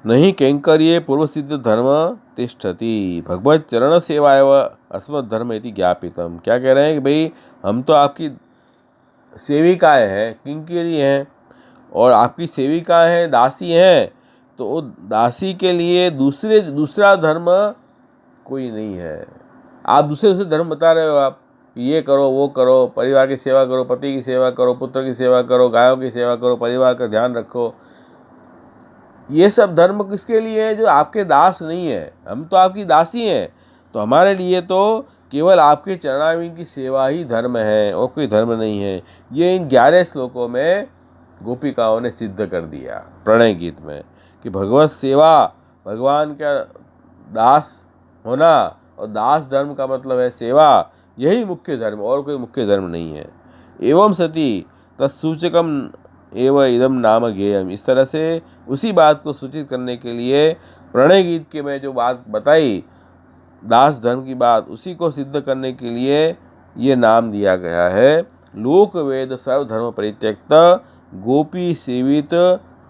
नहीं कैंकर्ये पूर्व सिद्ध धर्म तिष्ठति. भगवत चरण सेवा एवं अस्मत् धर्म इति ज्ञापितम. क्या कह रहे हैं कि भाई हम तो आपकी सेविकाएँ हैं, किंकरी हैं, और आपकी सेविकाएँ हैं, दासी हैं. तो दासी के लिए दूसरा धर्म कोई नहीं है. आप दूसरे धर्म बता रहे हो, आप ये करो वो करो, परिवार की सेवा करो, पति की सेवा करो, पुत्र की सेवा करो, गायों की सेवा करो, परिवार का ध्यान रखो. ये सब धर्म किसके लिए है? जो आपके दास नहीं है. हम तो आपकी दासी हैं, तो हमारे लिए तो केवल आपके चरणाविंद की सेवा ही धर्म है और कोई धर्म नहीं है. ये इन 11 श्लोकों में गोपिकाओं ने सिद्ध कर दिया प्रणय गीत में कि भगवत सेवा, भगवान का दास होना, और दास धर्म का मतलब है सेवा, यही मुख्य धर्म, और कोई मुख्य धर्म नहीं है. एवं सती तत्सूचकम एवं इदम नाम ज्ञेयम. इस तरह से उसी बात को सूचित करने के लिए प्रणय गीत के में जो बात बताई, दास धर्म की बात, उसी को सिद्ध करने के लिए ये नाम दिया गया है. लोक वेद सर्व धर्म परित्यक्त गोपी सेवित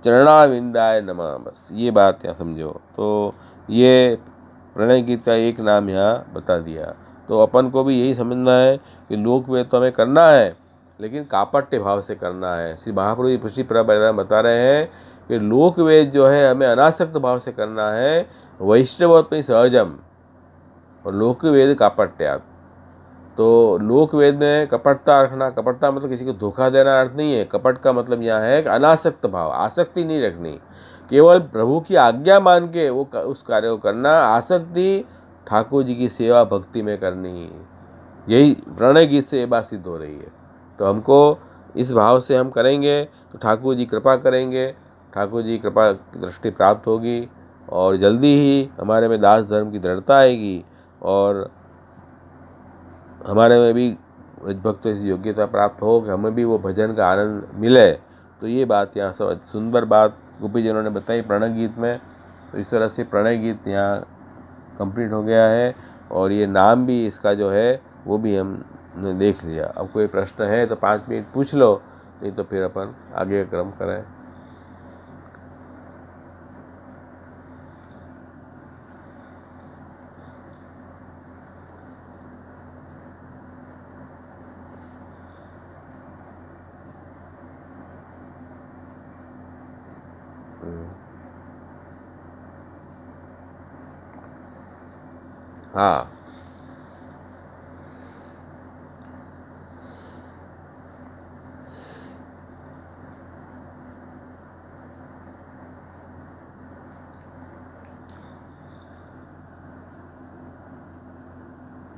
चरणाविंदाय नमः. बस ये बात यहाँ समझो. तो ये प्रणय गीत का एक नाम यहाँ बता दिया. तो अपन को भी यही समझना है कि लोक वेद तो हमें करना है, लेकिन कापट्य भाव से करना है. श्री महाप्रभु जी पुष्टि प्रभा बता रहे हैं कि लोक वेद जो है हमें अनासक्त भाव से करना है, वैष्णवत्व सहजम, और लोक वेद कापट्यात्. तो लोक वेद में कपटता रखना, कपटता मतलब किसी को धोखा देना अर्थ नहीं है. कपट का मतलब यहाँ है कि अनासक्त भाव, आसक्ति नहीं रखनी, केवल प्रभु की आज्ञा मान के वो उस कार्य को करना. आसक्ति ठाकुर जी की सेवा भक्ति में करनी. यही प्रणय गीत से ये बात सिद्ध हो रही है. तो हमको इस भाव से हम करेंगे तो ठाकुर जी कृपा करेंगे, ठाकुर जी कृपा की दृष्टि प्राप्त होगी, और जल्दी ही हमारे में दास धर्म की दृढ़ता आएगी, और हमारे में भी भक्तों की योग्यता प्राप्त हो कि हमें भी वो भजन का आनंद मिले. तो ये बात यहाँ सब सुंदर बात गोपीजनों ने बताई प्रणय गीत में। तो इस तरह से प्रणय गीत यहाँ कंप्लीट हो गया है और ये नाम भी इसका जो है वो भी हमने देख लिया। अब कोई प्रश्न है तो 5 मिनट पूछ लो, नहीं तो फिर अपन आगे का क्रम करें। हाँ,